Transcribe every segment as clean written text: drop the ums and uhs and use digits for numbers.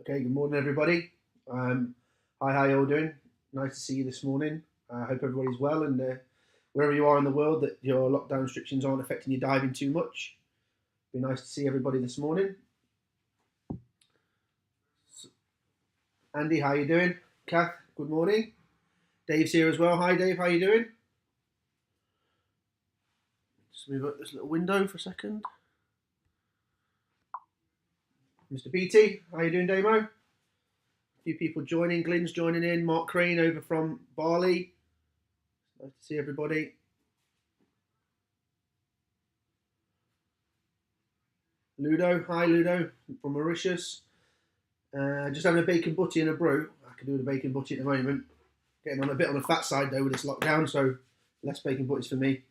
Okay, good morning, everybody. Hi, how you all doing? Nice to see you this morning. I hope everybody's well, and wherever you are in the world, that your lockdown restrictions aren't affecting you diving too much. Be nice to see everybody this morning. Andy, how you doing? Kath, good morning. Dave's here as well. Hi, Dave. How you doing? Just move up this little window for a second. Mr. BT, how you doing, Damo? A few people joining. Glenn's joining in. Mark Crane over from Bali. Nice to see everybody. Ludo, hi Ludo from Mauritius. Just having a bacon butty and a brew. I can do with a bacon butty at the moment. Getting on a bit on the fat side though with this lockdown, so less bacon butties for me.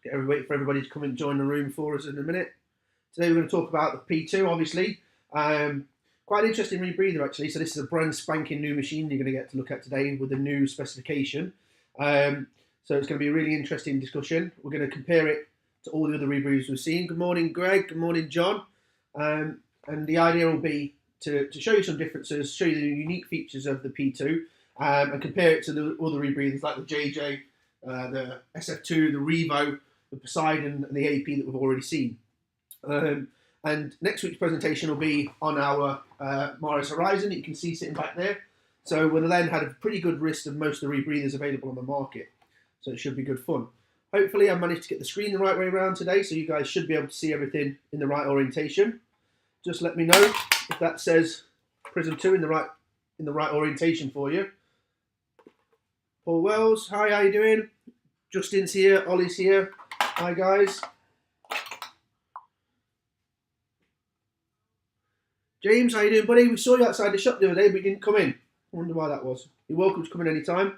Wait for everybody to come and join the room for us in a minute. Today we're going to talk about the P2, obviously. Quite an interesting rebreather actually. So this is a brand spanking new machine you're going to get to look at today with a new specification. So it's going to be a really interesting discussion. We're going to compare it to all the other rebreathers we've seen. Good morning, Greg. Good morning, John. And the idea will be to show you some differences, show you the unique features of the P2, and compare it to the other rebreathers like the JJ, the SF2, the Revo, the Poseidon, and the AP that we've already seen. And next week's presentation will be on our Mars Horizon that you can see sitting back there. So we'll then have a pretty good list of most of the rebreathers available on the market. So it should be good fun. Hopefully I've managed to get the screen the right way around today, so you guys should be able to see everything in the right orientation. Just let me know if that says Prism 2 in the right orientation for you. Paul Wells, hi, how you doing? Justin's here, Ollie's here. Hi guys. James, how you doing, buddy? We saw you outside the shop the other day, but you didn't come in. I wonder why that was. You're welcome to come in any time.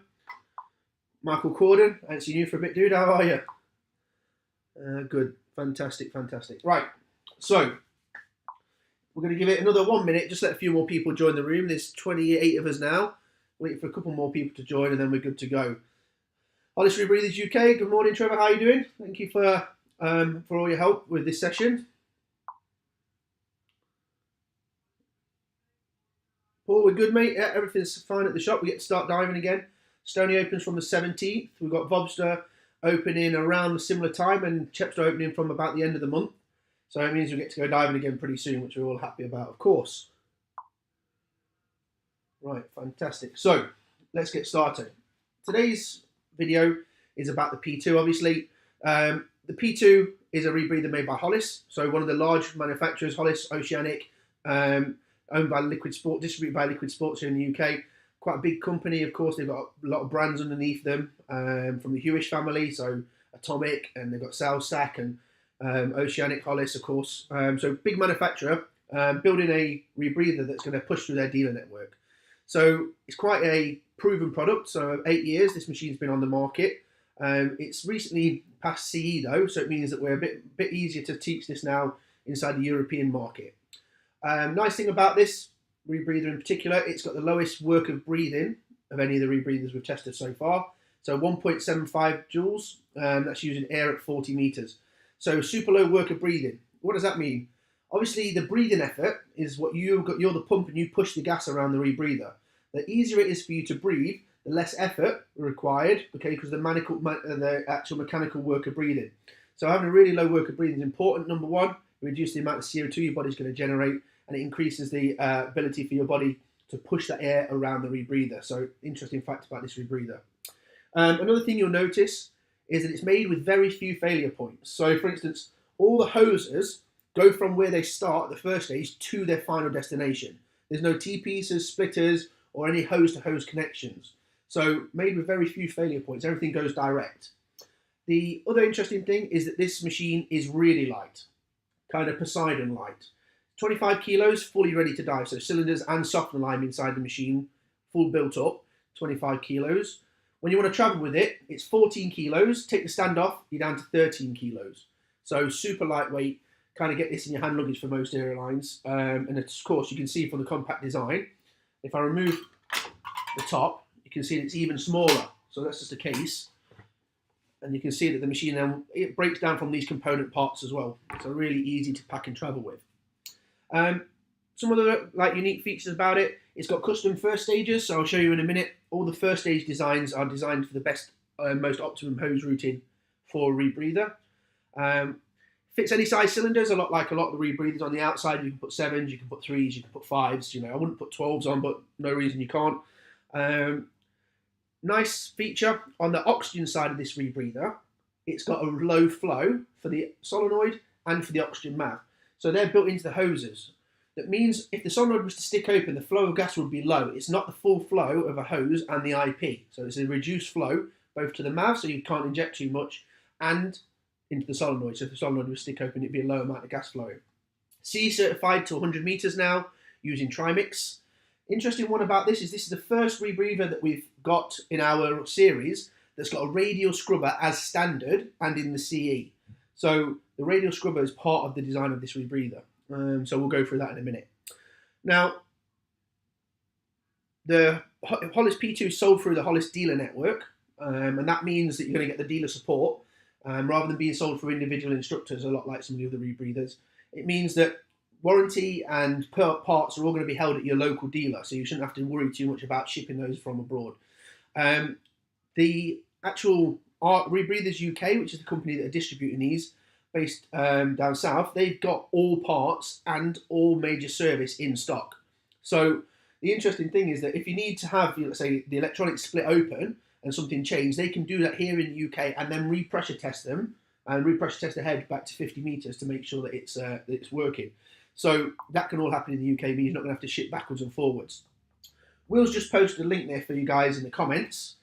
Michael Corden, I haven't seen you for a bit, dude. How are you? Good. Fantastic, fantastic. Right, so we're going to give it another 1 minute. Just let a few more people join the room. There's 28 of us now. Waiting for a couple more people to join, and then we're good to go. Hollis Rebreathers UK. Good morning, Trevor. How are you doing? Thank you for all your help with this session. Paul, we're good, mate. Yeah, everything's fine at the shop. We get to start diving again. Stony opens from the 17th. We've got Vobster opening around a similar time, and Chepstow opening from about the end of the month. So it means we get to go diving again pretty soon, which we're all happy about, of course. Right, fantastic. So let's get started. Today's video is about the P2, obviously. The P2 is a rebreather made by Hollis, so one of the large manufacturers, Hollis Oceanic, owned by Liquid Sport, distributed by Liquid Sports here in the UK. Quite a big company, of course. They've got a lot of brands underneath them from the Hewish family, so Atomic, and they've got Salstack and Oceanic, Hollis, of course. So big manufacturer building a rebreather that's going to push through their dealer network. So it's quite a proven product. So 8 years this machine's been on the market. It's recently passed CE though, so it means that we're a bit easier to teach this now inside the European market. Nice thing about this rebreather in particular, it's got the lowest work of breathing of any of the rebreathers we've tested so far. So 1.75 joules, that's using air at 40 meters. So super low work of breathing. What does that mean? Obviously the breathing effort is what you're the pump and you push the gas around the rebreather. The easier it is for you to breathe, the less effort required, okay, because the actual mechanical work of breathing. So having a really low work of breathing is important. Number one, reduce the amount of CO2 your body's going to generate, and it increases the ability for your body to push that air around the rebreather. So interesting fact about this rebreather. Another thing you'll notice is that it's made with very few failure points. So for instance, all the hoses go from where they start at the first stage to their final destination. There's no T-pieces, splitters, or any hose-to-hose connections. So made with very few failure points, everything goes direct. The other interesting thing is that this machine is really light, kind of Poseidon light. 25 kilos, fully ready to dive. So cylinders and softener lime inside the machine, full built up, 25 kilos. When you want to travel with it, it's 14 kilos. Take the stand off, you're down to 13 kilos. So super lightweight, kind of get this in your hand luggage for most airlines. And of course, you can see from the compact design, if I remove the top, you can see it's even smaller. So that's just a case. and you can see that the machine then it breaks down from these component parts as well. So really easy to pack and travel with. Some other unique features about it, it's got custom first stages, so I'll show you in a minute. All the first stage designs are designed for the best, most optimum hose routing for a rebreather. Fits any size cylinders, a lot of the rebreathers on the outside. You can put 7s, you can put 3s, you can put 5s. You know, I wouldn't put 12s on, but no reason you can't. Nice feature on the oxygen side of this rebreather, it's got a low flow for the solenoid and for the oxygen MAV. So they're built into the hoses. That means if the solenoid was to stick open, the flow of gas would be low. It's not the full flow of a hose and the IP. So it's a reduced flow, both to the MAV, so you can't inject too much, and into the solenoid. So if the solenoid was to stick open, it'd be a low amount of gas flowing. CE certified to 100 meters now, using Trimix. Interesting one about this is the first rebreather that we've got in our series that's got a radial scrubber as standard and in the CE. So the radial scrubber is part of the design of this rebreather. So we'll go through that in a minute. Now, the Hollis P2 is sold through the Hollis dealer network, and that means that you're going to get the dealer support rather than being sold through individual instructors, a lot like some of the other rebreathers. It means that warranty and parts are all going to be held at your local dealer, so you shouldn't have to worry too much about shipping those from abroad. The actual Rebreathers UK, which is the company that are distributing these, based down south, they've got all parts and all major service in stock. So the interesting thing is that if you need to have, let's say, the electronics split open and something changed, they can do that here in the UK and then repressure test them and repressure test the head back to 50 meters to make sure that it's working. So that can all happen in the UK, means you're not going to have to ship backwards and forwards. Will's just posted a link there for you guys in the comments.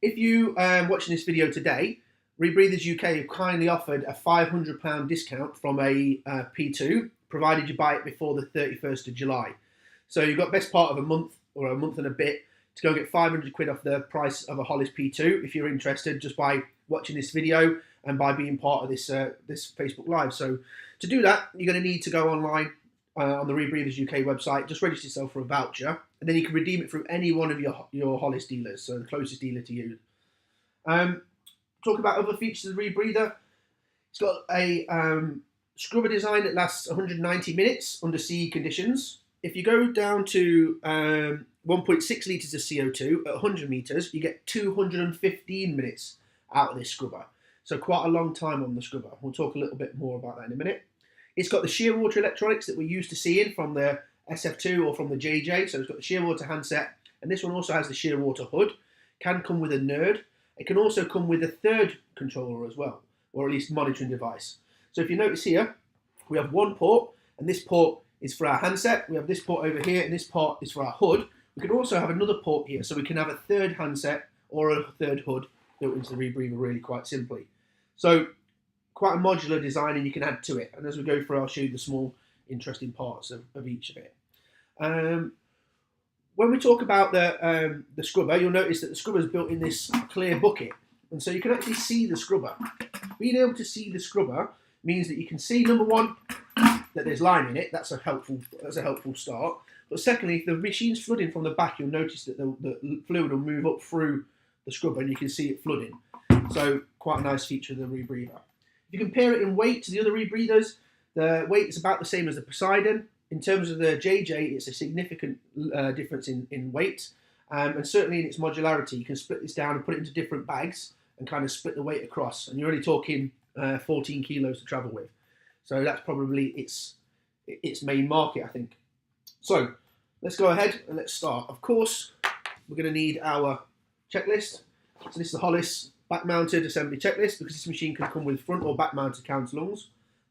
If you are watching this video today, Rebreathers UK have kindly offered a £500 discount from a P2, provided you buy it before the 31st of July. So you've got best part of a month or a month and a bit to go get 500 quid off the price of a Hollis P2 if you're interested, just by watching this video and by being part of this this Facebook Live. So to do that, you're going to need to go online on the Rebreathers UK website, just register yourself for a voucher, and then you can redeem it through any one of your Hollis dealers, so the closest dealer to you. Talk about other features of the rebreather. It's got a scrubber design that lasts 190 minutes under CE conditions. If you go down to 1.6 litres of CO2 at 100 metres, you get 215 minutes out of this scrubber. So quite a long time on the scrubber. We'll talk a little bit more about that in a minute. It's got the shear water electronics that we're used to seeing from the SF2 or from the JJ. So it's got the shear water handset, and this one also has the shear water hood. Can come with a nerd. It can also come with a third controller as well, or at least monitoring device. So if you notice here, we have one port, and this port is for our handset. We have this port over here, and this part is for our hood. We can also have another port here, so we can have a third handset or a third hood built into the rebreather really quite simply. So quite a modular design, and you can add to it. And as we go through, I'll show you the small interesting parts of each of it. When we talk about the scrubber, you'll notice that the scrubber is built in this clear bucket, and so you can actually see the scrubber. Being able to see the scrubber means that you can see, number one, that there's lime in it. That's a helpful start. But secondly, if the machine's flooding from the back, you'll notice that the fluid will move up through the scrubber, and you can see it flooding. So quite a nice feature of the rebreather. If you compare it in weight to the other rebreathers, the weight is about the same as the Poseidon. In terms of the JJ, it's a significant difference in weight, and certainly in its modularity. You can split this down and put it into different bags and kind of split the weight across, and you're only talking 14 kilos to travel with. So that's probably its main market, I think. So let's go ahead and let's start. Of course, we're going to need our checklist. So this is the Hollis back-mounted assembly checklist, because this machine can come with front or back-mounted counterlungs.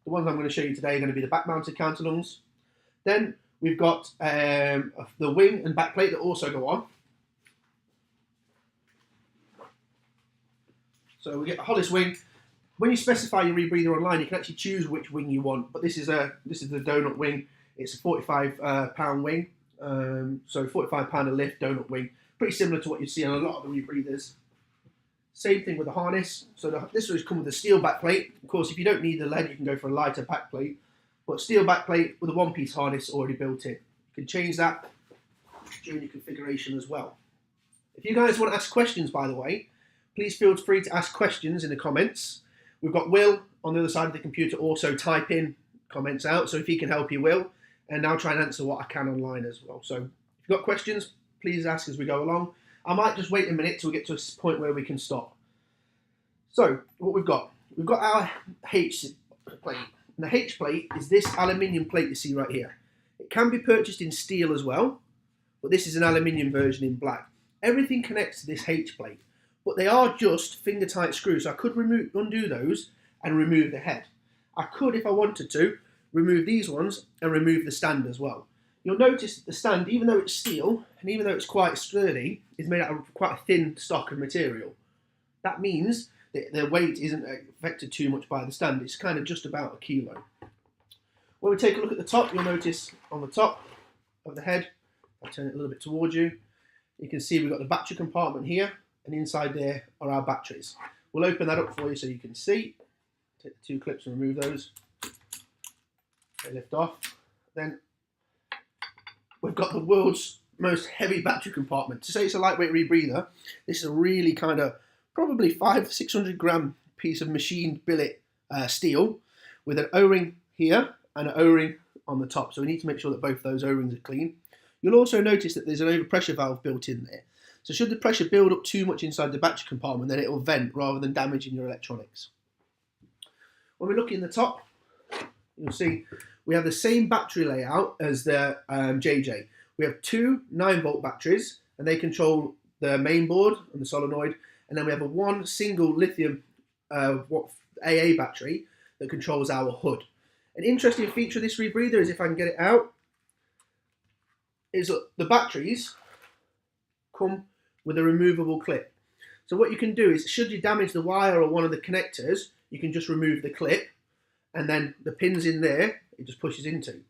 The ones I'm going to show you today are going to be the back-mounted counterlungs. Then we've got the wing and back plate that also go on. So we get the Hollis wing. When you specify your rebreather online, you can actually choose which wing you want. But this is the donut wing. It's a 45 pound wing. So 45 pound a lift donut wing. Pretty similar to what you see on a lot of the rebreathers. Same thing with the harness. So this one's come with a steel back plate. Of course, if you don't need the lead, you can go for a lighter back plate. But steel back plate with a one-piece harness already built in. You can change that during your configuration as well. If you guys want to ask questions, by the way, Please feel free to ask questions in the comments. We've got Will on the other side of the computer also typing comments out, so if he can help you, Will, and I'll try and answer what I can online as well. So if you've got questions, please ask as we go along. I might just wait a minute till we get to a point where we can stop. So what we've got our H plate. And the H plate is this aluminium plate you see right here. It can be purchased in steel as well, but this is an aluminium version in black. Everything connects to this H plate, but they are just finger tight screws. So I could undo those and remove the head. I could, if I wanted to, remove these ones and remove the stand as well. You'll notice that the stand, even though it's steel and even though it's quite sturdy, is made out of quite a thin stock of material. That means that the weight isn't affected too much by the stand. It's kind of just about a kilo. When we take a look at the top, you'll notice on the top of the head, I'll turn it a little bit towards you, you can see we've got the battery compartment here, and inside there are our batteries. We'll open that up for you so you can see. Take the two clips and remove those. They lift off. Then we've got the world's most heavy battery compartment. To say it's a lightweight rebreather, this is a really kind of probably 500-600 gram piece of machined billet steel with an O-ring here and an O-ring on the top. So we need to make sure that both those O-rings are clean. You'll also notice that there's an overpressure valve built in there. So should the pressure build up too much inside the battery compartment, then it will vent rather than damaging your electronics. When we look in the top, you'll see we have the same battery layout as the JJ. We have two 9-volt batteries, and they control the main board and the solenoid. And then we have a one single lithium AA battery that controls our hood. An interesting feature of this rebreather is, if I can get it out, is that the batteries come with a removable clip. So what you can do is, should you damage the wire or one of the connectors, you can just remove the clip, and then the pins in there, it just pushes into.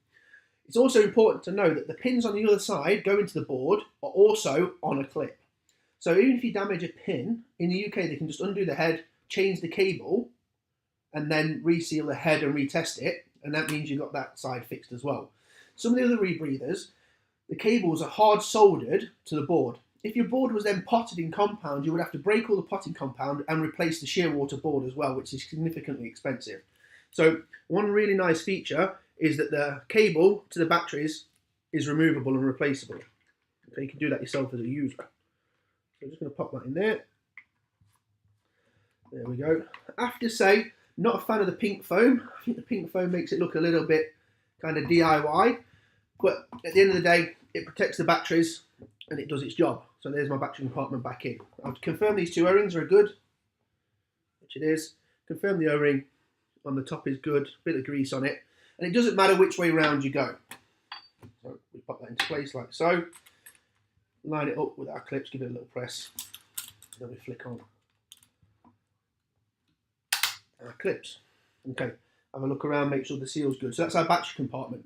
It's also important to know that the pins on the other side go into the board are also on a clip. So even if you damage a pin, in the UK they can just undo the head, change the cable, and then reseal the head and retest it, and that means you've got that side fixed as well. Some of the other rebreathers, the cables are hard soldered to the board. If your board was then potted in compound, you would have to break all the potting compound and replace the shear water board as well, which is significantly expensive. So one really nice feature is that the cable to the batteries is removable and replaceable. Okay, you can do that yourself as a user. So I'm just going to pop that in there. There we go. I have to say, not a fan of the pink foam. I think the pink foam makes it look a little bit kind of DIY. But at the end of the day, it protects the batteries and it does its job. So there's my battery compartment back in. I'll confirm these two O-rings are good, which it is. Confirm the O-ring on the top is good, bit of grease on it. And it doesn't matter which way round you go. So we pop that into place like so. Line it up with our clips, give it a little press. Then we flick on our clips. Okay, have a look around, make sure the seal's good. So that's our battery compartment.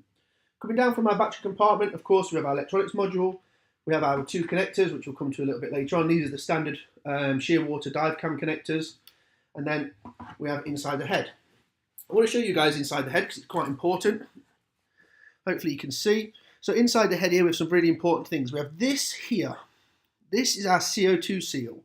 Coming down from our battery compartment, of course, we have our electronics module. We have our two connectors, which we'll come to a little bit later on. These are the standard shear water dive cam connectors. And then we have inside the head. I want to show you guys inside the head because it's quite important. Hopefully you can see. So inside the head here we have some really important things. We have this here. This is our CO2 seal.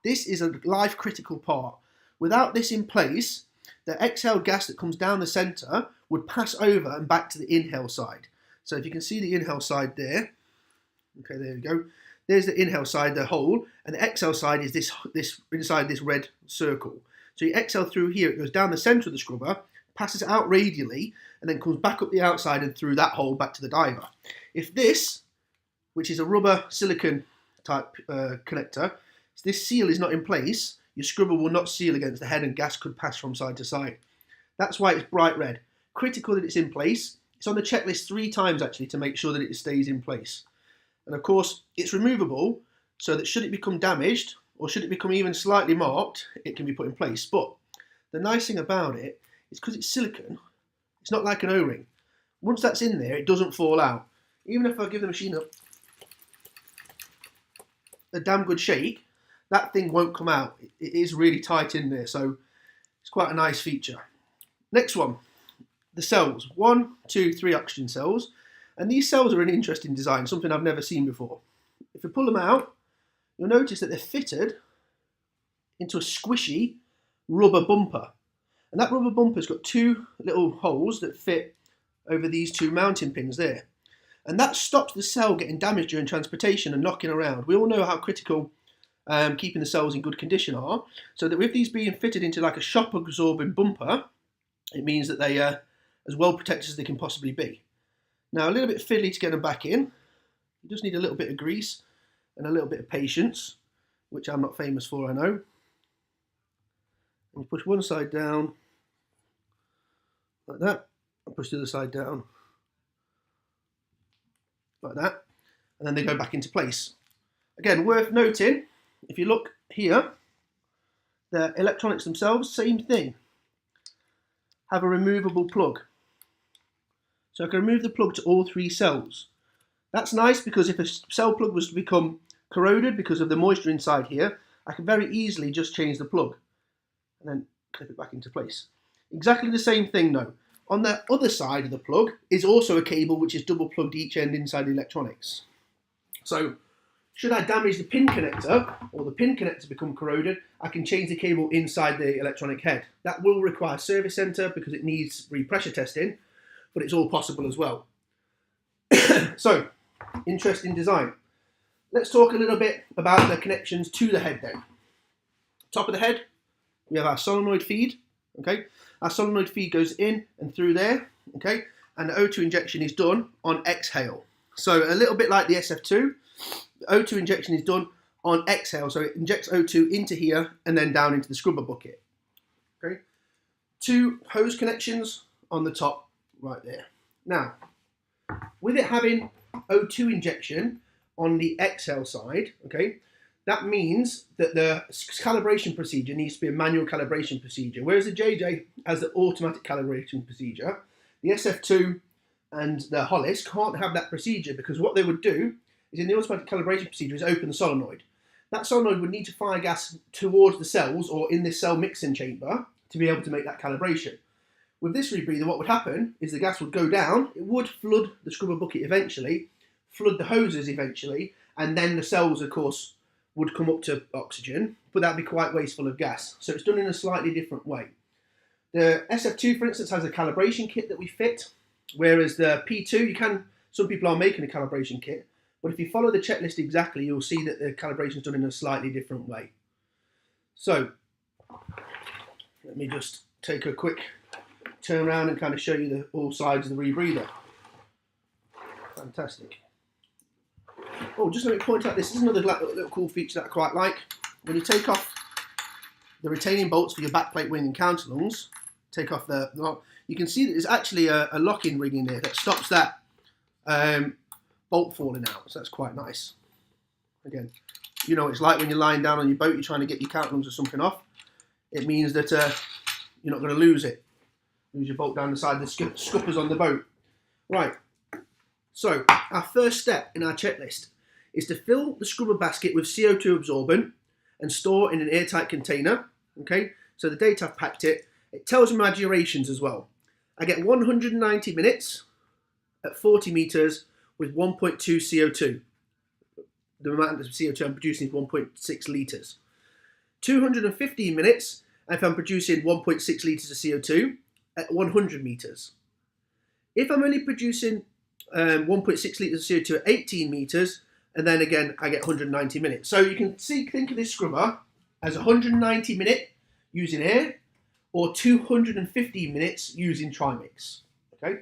This is a life critical part. Without this in place, the exhaled gas that comes down the centre would pass over and back to the inhale side. So if you can see the inhale side there, okay, there we go. There's the inhale side, the hole, and the exhale side is this inside this red circle. So you exhale through here, it goes down the centre of the scrubber, passes out radially, and then comes back up the outside and through that hole back to the diver. If this, which is a rubber silicone type connector, if this seal is not in place, your scrubber will not seal against the head and gas could pass from side to side. That's why it's bright red. Critical that it's in place. It's on the checklist 3 times actually to make sure that it stays in place. And of course, it's removable so that should it become damaged or should it become even slightly marked, it can be put in place. But the nice thing about it is because it's silicone, it's not like an O-ring. Once that's in there, it doesn't fall out. Even if I give the machine a damn good shake, that thing won't come out. It is really tight in there, so it's quite a nice feature. Next one, the cells. 1, 2, 3 oxygen cells. And these cells are an interesting design, something I've never seen before. If we pull them out, you'll notice that they're fitted into a squishy rubber bumper. And that rubber bumper's got two little holes that fit over these two mounting pins there. And that stops the cell getting damaged during transportation and knocking around. We all know how critical keeping the cells in good condition are. So that with these being fitted into like a shock absorbing bumper, it means that they are as well protected as they can possibly be. Now a little bit fiddly to get them back in. You just need a little bit of grease and a little bit of patience, which I'm not famous for, I know. And you push one side down like that, and push the other side down like that, and then they go back into place. Again, worth noting, if you look here, the electronics themselves, same thing, have a removable plug. So I can remove the plug to all three cells. That's nice because if a cell plug was to become corroded because of the moisture inside here, I can very easily just change the plug and then clip it back into place. Exactly the same thing though. On the other side of the plug is also a cable which is double plugged each end inside the electronics. So should I damage the pin connector or the pin connector become corroded, I can change the cable inside the electronic head. That will require a service centre because it needs repressure testing, but it's all possible as well. So, interesting design. Let's talk a little bit about the connections to the head then. Top of the head, we have our solenoid feed, okay? Our solenoid feed goes in and through there, okay? And the O2 injection is done on exhale. So a little bit like the SF2, the O2 injection is done on exhale. So it injects O2 into here and then down into the scrubber bucket, okay? Two hose connections on the top right there. Now, with it having O2 injection on the exhale side, okay, that means that the calibration procedure needs to be a manual calibration procedure, whereas the JJ has the automatic calibration procedure. The SF2 and the Hollis can't have that procedure because what they would do is in the automatic calibration procedure is open the solenoid. That solenoid would need to fire gas towards the cells or in this cell mixing chamber to be able to make that calibration. With this rebreather, what would happen is the gas would go down, it would flood the scrubber bucket eventually, flood the hoses eventually, and then the cells, of course, would come up to oxygen, but that'd be quite wasteful of gas. So it's done in a slightly different way. The SF2, for instance, has a calibration kit that we fit, whereas the P2, some people are making a calibration kit, but if you follow the checklist exactly, you'll see that the calibration is done in a slightly different way. So let me just take a quick turn around and kind of show you all sides of the rebreather. Fantastic. Oh, just let me point out, this is another little cool feature that I quite like. When you take off the retaining bolts for your backplate wing and counter lungs, take off you can see that there's actually a lock-in ring in there that stops that bolt falling out, so that's quite nice. Again, you know, it's like when you're lying down on your boat, you're trying to get your counter lungs or something off. It means that you're not going to lose your bolt down the side of the scuppers on the boat. Right, so our first step in our checklist is to fill the scrubber basket with CO2 absorbent and store in an airtight container, okay? So the date I've packed it, it tells me my durations as well. I get 190 minutes at 40 meters with 1.2 CO2. The amount of CO2 I'm producing is 1.6 litres. 215 minutes if I'm producing 1.6 litres of CO2 at 100 meters. If I'm only producing 1.6 litres of CO2 at 18 meters, and then again I get 190 minutes. So you can think of this scrubber as 190 minute using air or 250 minutes using trimix. Okay,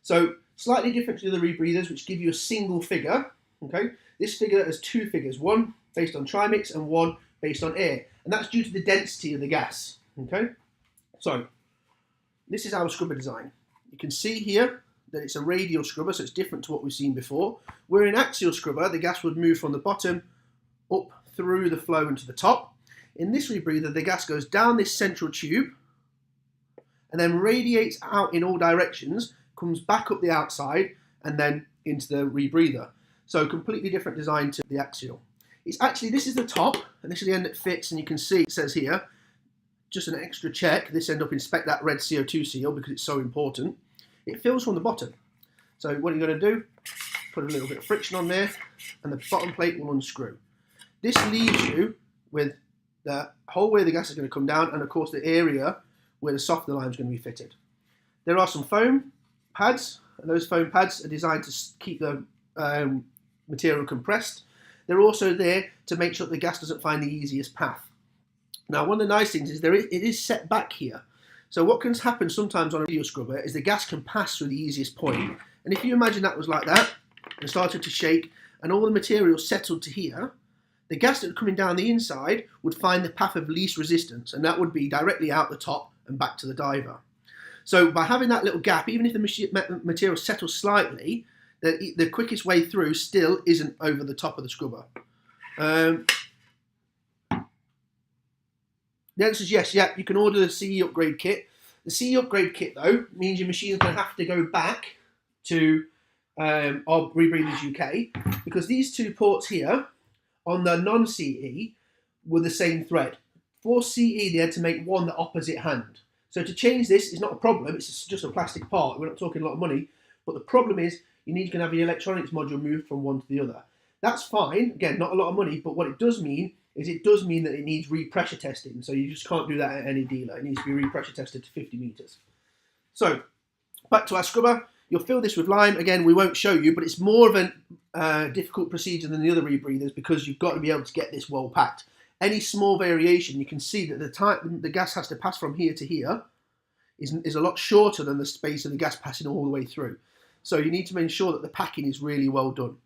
so slightly different to the other rebreathers which give you a single figure. Okay, this figure has two figures, one based on trimix and one based on air, and that's due to the density of the gas. Okay, so this is our scrubber design. You can see here that it's a radial scrubber, so it's different to what we've seen before. Where in axial scrubber, the gas would move from the bottom up through the flow into the top. In this rebreather, the gas goes down this central tube and then radiates out in all directions, comes back up the outside and then into the rebreather. So completely different design to the axial. It's actually, this is the top and this is the end that fits, and you can see it says here, just an extra check, this end up inspect that red CO2 seal because it's so important. It fills from the bottom. So what you're going to do, put a little bit of friction on there and the bottom plate will unscrew. This leaves you with the hole where the gas is going to come down, and of course the area where the softener line is going to be fitted. There are some foam pads, and those foam pads are designed to keep the material compressed. They're also there to make sure that the gas doesn't find the easiest path. Now, one of the nice things is it is set back here. So what can happen sometimes on a video scrubber is the gas can pass through the easiest point. And if you imagine that was like that, and started to shake, and all the material settled to here, the gas that was coming down the inside would find the path of least resistance, and that would be directly out the top and back to the diver. So by having that little gap, even if the material settles slightly, the quickest way through still isn't over the top of the scrubber. The answer is yes, yeah, you can order the CE upgrade kit. The CE upgrade kit, though, means your machine is going to have to go back to our Rebreathers UK, because these two ports here on the non-CE were the same thread. For CE, they had to make one the opposite hand. So to change this is not a problem, it's just a plastic part. We're not talking a lot of money, but the problem is you need to have your electronics module moved from one to the other. That's fine, again, not a lot of money, but what it does mean is it does mean that it needs re-pressure testing. So you just can't do that at any dealer. It needs to be re-pressure tested to 50 meters. So back to our scrubber. You'll fill this with lime. Again, we won't show you, but it's more of a difficult procedure than the other rebreathers because you've got to be able to get this well packed. Any small variation, you can see that the gas has to pass from here to here is a lot shorter than the space of the gas passing all the way through. So you need to make sure that the packing is really well done.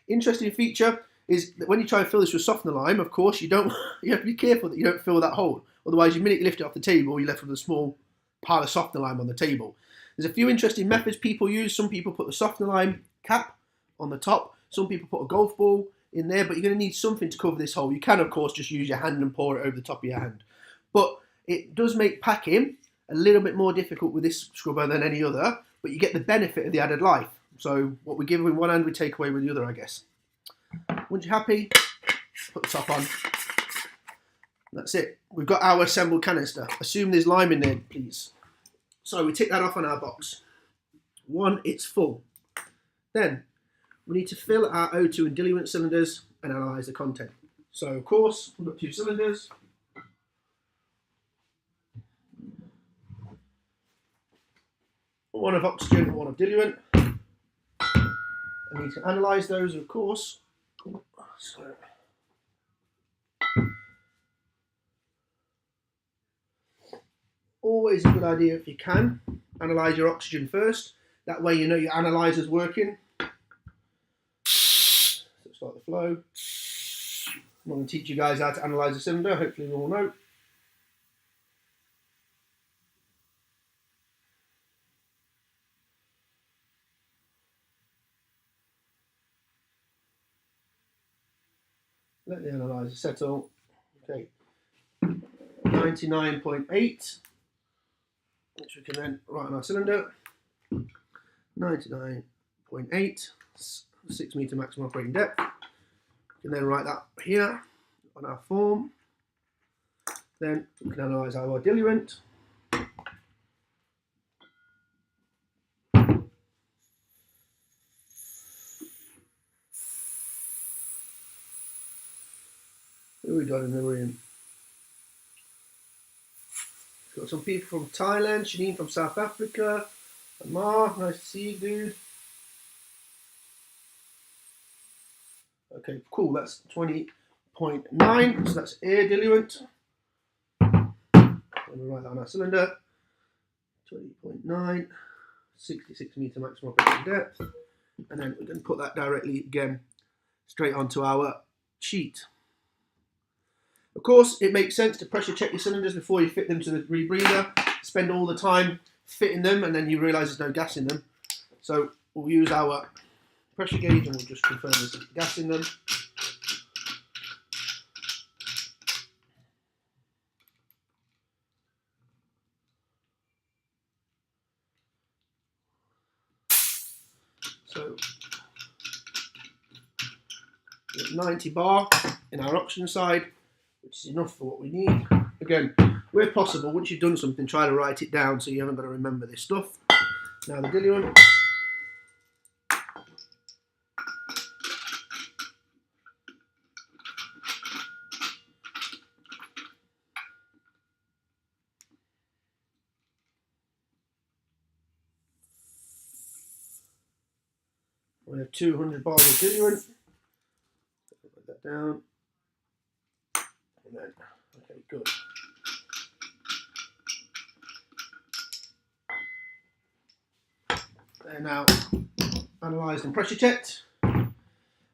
Interesting feature is that when you try and fill this with softener lime, of course, you have to be careful that you don't fill that hole. Otherwise, the minute you lift it off the table, you're left with a small pile of softener lime on the table. There's a few interesting methods people use. Some people put the softener lime cap on the top. Some people put a golf ball in there, but you're going to need something to cover this hole. You can, of course, just use your hand and pour it over the top of your hand. But it does make packing a little bit more difficult with this scrubber than any other, but you get the benefit of the added life. So what we give with one hand, we take away with the other, I guess. Once you're happy, put the top on. That's it. We've got our assembled canister. Assume there's lime in there, please. So we tick that off on our box. One, it's full. Then we need to fill our O2 and diluent cylinders and analyse the content. So of course, we've got 2 cylinders. One of oxygen and one of diluent. I need to analyse those, of course. So always a good idea if you can analyse your oxygen first. That way you know your analyzer's working. So start the flow. I'm going to teach you guys how to analyse a cylinder. Hopefully you all know. Let the analyzer settle. Okay, 99.8, which we can then write on our cylinder. 99.8, 6 meter maximum operating depth. We can then write that here on our form. Then we can analyse our diluent. Who we got in the room? Got some people from Thailand, Shanine from South Africa, Amar, nice to see you, dude. Okay, cool, that's 20.9, so that's air diluent. I'm going to write that on our cylinder. 20.9, 66 meter maximum operating depth. And then we can put that directly again straight onto our sheet. Of course, it makes sense to pressure check your cylinders before you fit them to the rebreather. Spend all the time fitting them and then you realise there's no gas in them. So we'll use our pressure gauge and we'll just confirm there's gas in them. So 90 bar in our oxygen side, which is enough for what we need. Again, where possible, once you've done something, try to write it down so you haven't got to remember this stuff. Now the diluent. We have 200 bars of diluent. Put that down. And then, okay, good. They're now analysed and pressure checked. I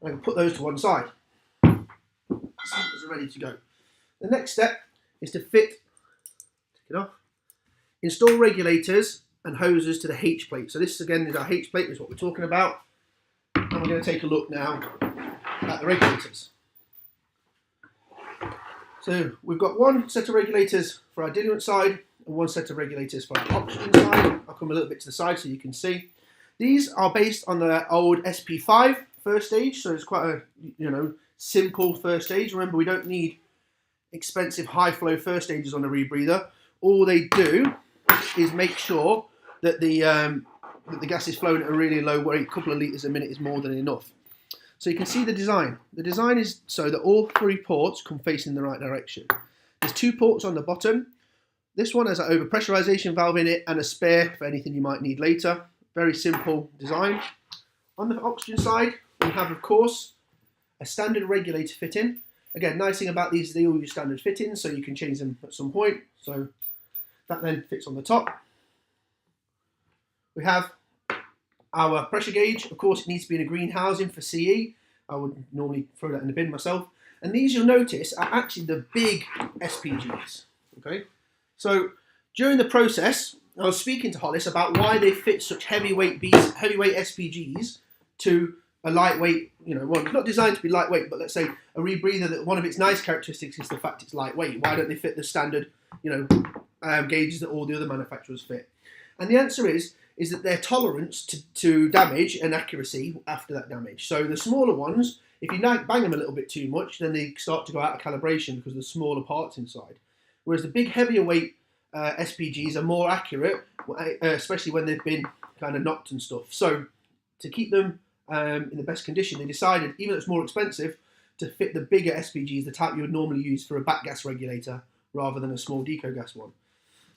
can put those to one side. Samples are ready to go. The next step is to take it off, install regulators and hoses to the H plate. So this again is our H plate, is what we're talking about. And we're going to take a look now at the regulators. So we've got one set of regulators for our diluent side and one set of regulators for our oxygen side. I'll come a little bit to the side so you can see. These are based on the old SP5 first stage, so it's quite a simple first stage. Remember, we don't need expensive high flow first stages on a rebreather. All they do is make sure that the gas is flowing at a really low rate. A couple of litres a minute is more than enough. So you can see the design. The design is so that all three ports come facing the right direction. There's two ports on the bottom. This one has an overpressurization valve in it and a spare for anything you might need later. Very simple design. On the oxygen side, we have, of course, a standard regulator fitting. Again, nice thing about these, they all use standard fittings, so you can change them at some point. So that then fits on the top. We have our pressure gauge. Of course, it needs to be in a green housing for CE. I would normally throw that in the bin myself. And these, you'll notice, are actually the big SPGs. Okay. So during the process, I was speaking to Hollis about why they fit such heavyweight SPGs to a lightweight, one not designed to be lightweight, but let's say a rebreather that one of its nice characteristics is the fact it's lightweight. Why don't they fit the standard, gauges that all the other manufacturers fit? And the answer is that their tolerance to damage and accuracy after that damage. So the smaller ones, if you bang them a little bit too much, then they start to go out of calibration because of the smaller parts inside. Whereas the big heavier weight SPGs are more accurate, especially when they've been kind of knocked and stuff. So to keep them in the best condition, they decided, even though it's more expensive, to fit the bigger SPGs, the type you would normally use for a back gas regulator rather than a small deco gas one.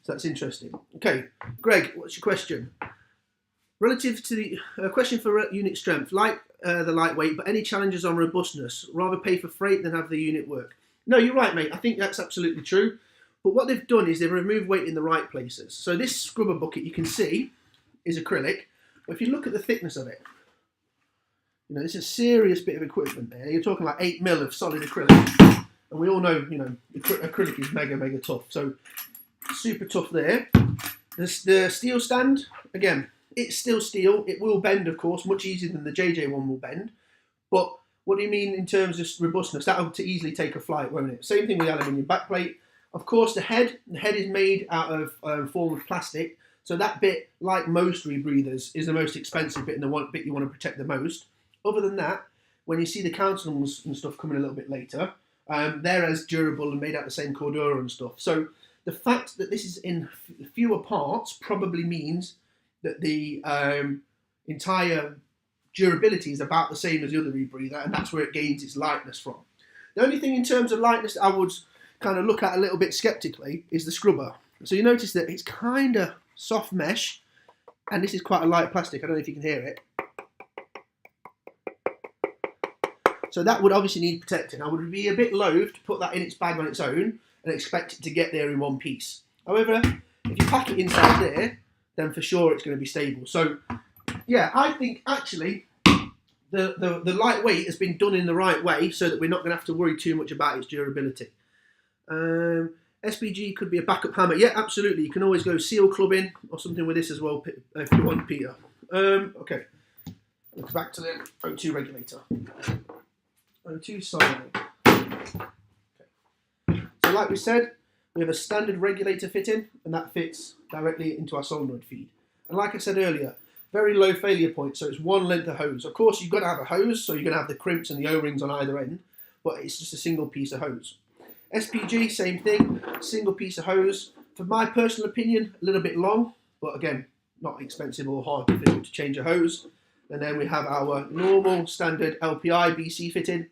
So that's interesting. Okay, Greg, what's your question? Relative to the question for unit strength, like the lightweight, but any challenges on robustness? Rather pay for freight than have the unit work. No, you're right, mate. I think that's absolutely true. But what they've done is they've removed weight in the right places. So this scrubber bucket, you can see, is acrylic. But if you look at the thickness of it, it's a serious bit of equipment there. You're talking like 8 mil of solid acrylic. And we all know, acrylic is mega, mega tough. So super tough there. The steel stand, again, it's still steel. It will bend, of course, much easier than the JJ one will bend. But what do you mean in terms of robustness? That'll easily take a flight, won't it? Same thing with the aluminium backplate. Of course, the head is made out of form of plastic. So that bit, like most rebreathers, is the most expensive bit and the bit you want to protect the most. Other than that, when you see the counternumbers and stuff coming a little bit later, they're as durable and made out of the same Cordura and stuff. So the fact that this is in fewer parts probably means that the entire durability is about the same as the other rebreather, and that's where it gains its lightness from. The only thing in terms of lightness I would kind of look at a little bit skeptically is the scrubber. So you notice that it's kind of soft mesh, and this is quite a light plastic. I don't know if you can hear it. So that would obviously need protecting. I would be a bit loath to put that in its bag on its own and expect it to get there in one piece. However, if you pack it inside there, then for sure it's going to be stable. So yeah, I think actually the lightweight has been done in the right way so that we're not going to have to worry too much about its durability. SPG could be a backup hammer. Yeah, absolutely. You can always go seal clubbing or something with this as well if you want, Peter. Okay, let's back to the O2 regulator. O2 solenoid. Okay. So like we said, we have a standard regulator fitting, and that fits directly into our solenoid feed. And like I said earlier, very low failure point, so it's one length of hose. Of course, you've got to have a hose, so you're going to have the crimps and the O-rings on either end, but it's just a single piece of hose. SPG, same thing, single piece of hose. For my personal opinion, a little bit long, but again, not expensive or hard to change a hose. And then we have our normal standard LPI BC fitting,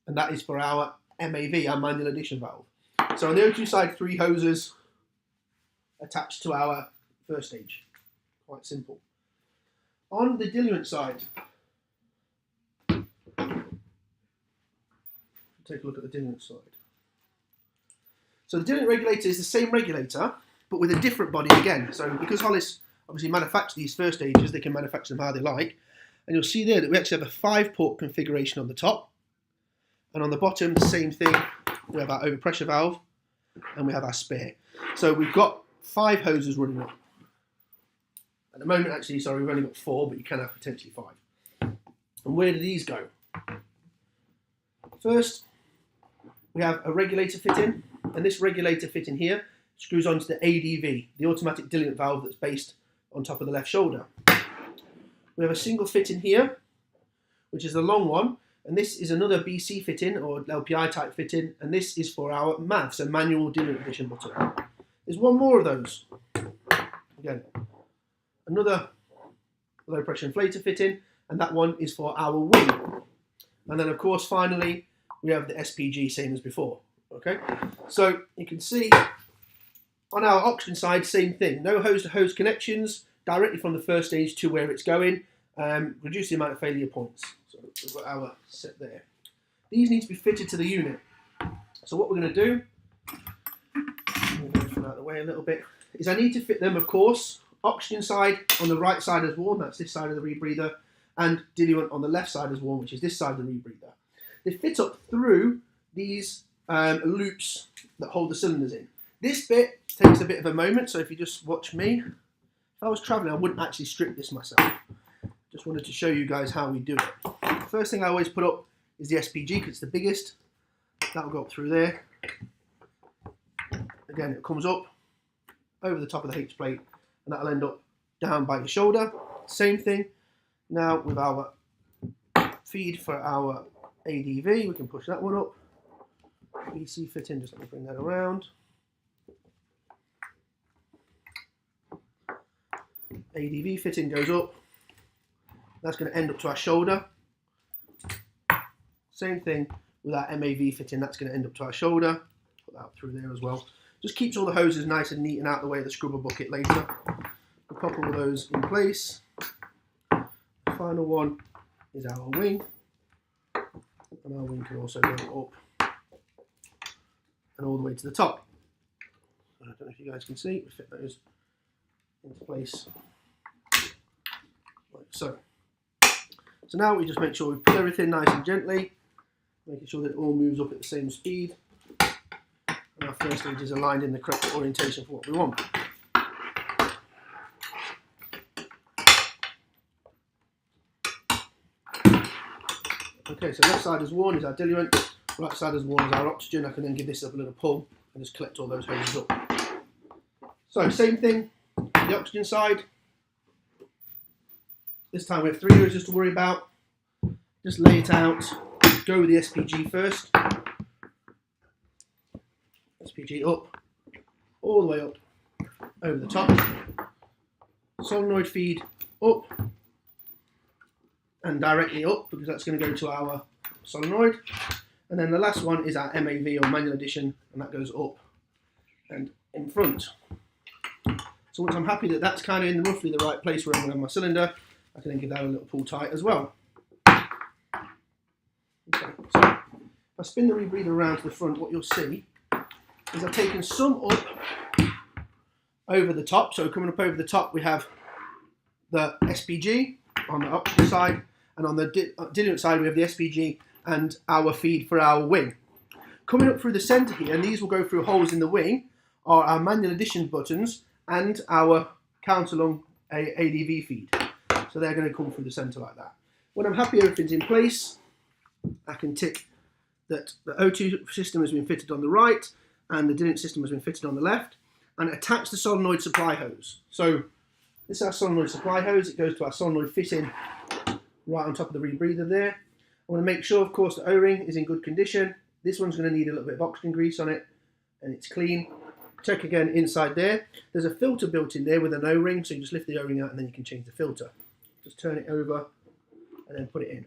and that is for our MAV, our manual addition valve. So on the O2 side, 3 hoses attached to our first stage. Quite simple. On the diluent side, take a look at the diluent side. So the diluent regulator is the same regulator, but with a different body again. So because Hollis obviously manufacture these first stages, they can manufacture them how they like. And you'll see there that we actually have a 5-port configuration on the top. And on the bottom, the same thing. We have our overpressure valve and we have our spare. So we've got 5 hoses running up. At the moment, actually, sorry, we've only got 4, but you can have potentially 5. And where do these go? First, we have a regulator fitting, and this regulator fitting here screws onto the ADV, the automatic diluent valve that's based on top of the left shoulder. We have a single fitting here, which is the long one, and this is another BC fitting or LPI type fitting, and this is for our MAV, so manual diluent addition button. There's one more of those. Again, another low pressure inflator fitting, and that one is for our wing. And then of course, finally, we have the SPG, same as before. Okay, so you can see on our oxygen side, same thing. No hose-to-hose connections directly from the first stage to where it's going. Reduce the amount of failure points. So we've got our set there. These need to be fitted to the unit. So what we're going to do, move everything out of the way a little bit, is I need to fit them, of course, oxygen side on the right side as warm, that's this side of the rebreather, and diluent on the left side as warm, which is this side of the rebreather. They fit up through these loops that hold the cylinders in. This bit takes a bit of a moment, so if you just watch me, if I was traveling, I wouldn't actually strip this myself. Just wanted to show you guys how we do it. First thing I always put up is the SPG because it's the biggest. That will go up through there. Again, it comes up over the top of the H plate, and that'll end up down by your shoulder. Same thing. Now with our feed for our ADV, we can push that one up. BC fitting, just let me bring that around. ADV fitting goes up. That's going to end up to our shoulder. Same thing with our MAV fitting, that's going to end up to our shoulder. Put that up through there as well. Just keeps all the hoses nice and neat and out of the way of the scrubber bucket later. We'll pop all those in place. The final one is our wing. And our wing can also go up and all the way to the top. I don't know if you guys can see, we fit those into place like so. So now we just make sure we pull everything nice and gently, making sure that it all moves up at the same speed. And our first stage is aligned in the correct orientation for what we want. Okay, so left side is worn is our diluent, right side is worn is our oxygen. I can then give this up a little pull and just collect all those hoses up. So same thing, the oxygen side. This time we have 3 hoses to worry about. Just lay it out. Go with the SPG first. SPG up, all the way up, over the top. Solenoid feed up and directly up because that's going to go to our solenoid. And then the last one is our MAV or manual addition, and that goes up and in front. So once I'm happy that that's kind of in roughly the right place where I'm going to have my cylinder, I can then give that a little pull tight as well. Okay, so if I spin the rebreather around to the front, what you'll see is I've taken some up over the top. So coming up over the top, we have the SPG on the oxygen side, and on the diluent side, we have the SPG and our feed for our wing. Coming up through the center here, and these will go through holes in the wing, are our manual addition buttons and our counter-lung ADV feed. So they're going to come through the center like that. When I'm happy everything's in place, I can tick that the O2 system has been fitted on the right and the diluent system has been fitted on the left, and attach the solenoid supply hose. So this is our solenoid supply hose. It goes to our solenoid fitting right on top of the rebreather there. I want to make sure, of course, the O-ring is in good condition. This one's going to need a little bit of oxygen grease on it, and it's clean. Check again inside there. There's a filter built in there with an O-ring, so you just lift the O-ring out and then you can change the filter. Just turn it over and then put it in.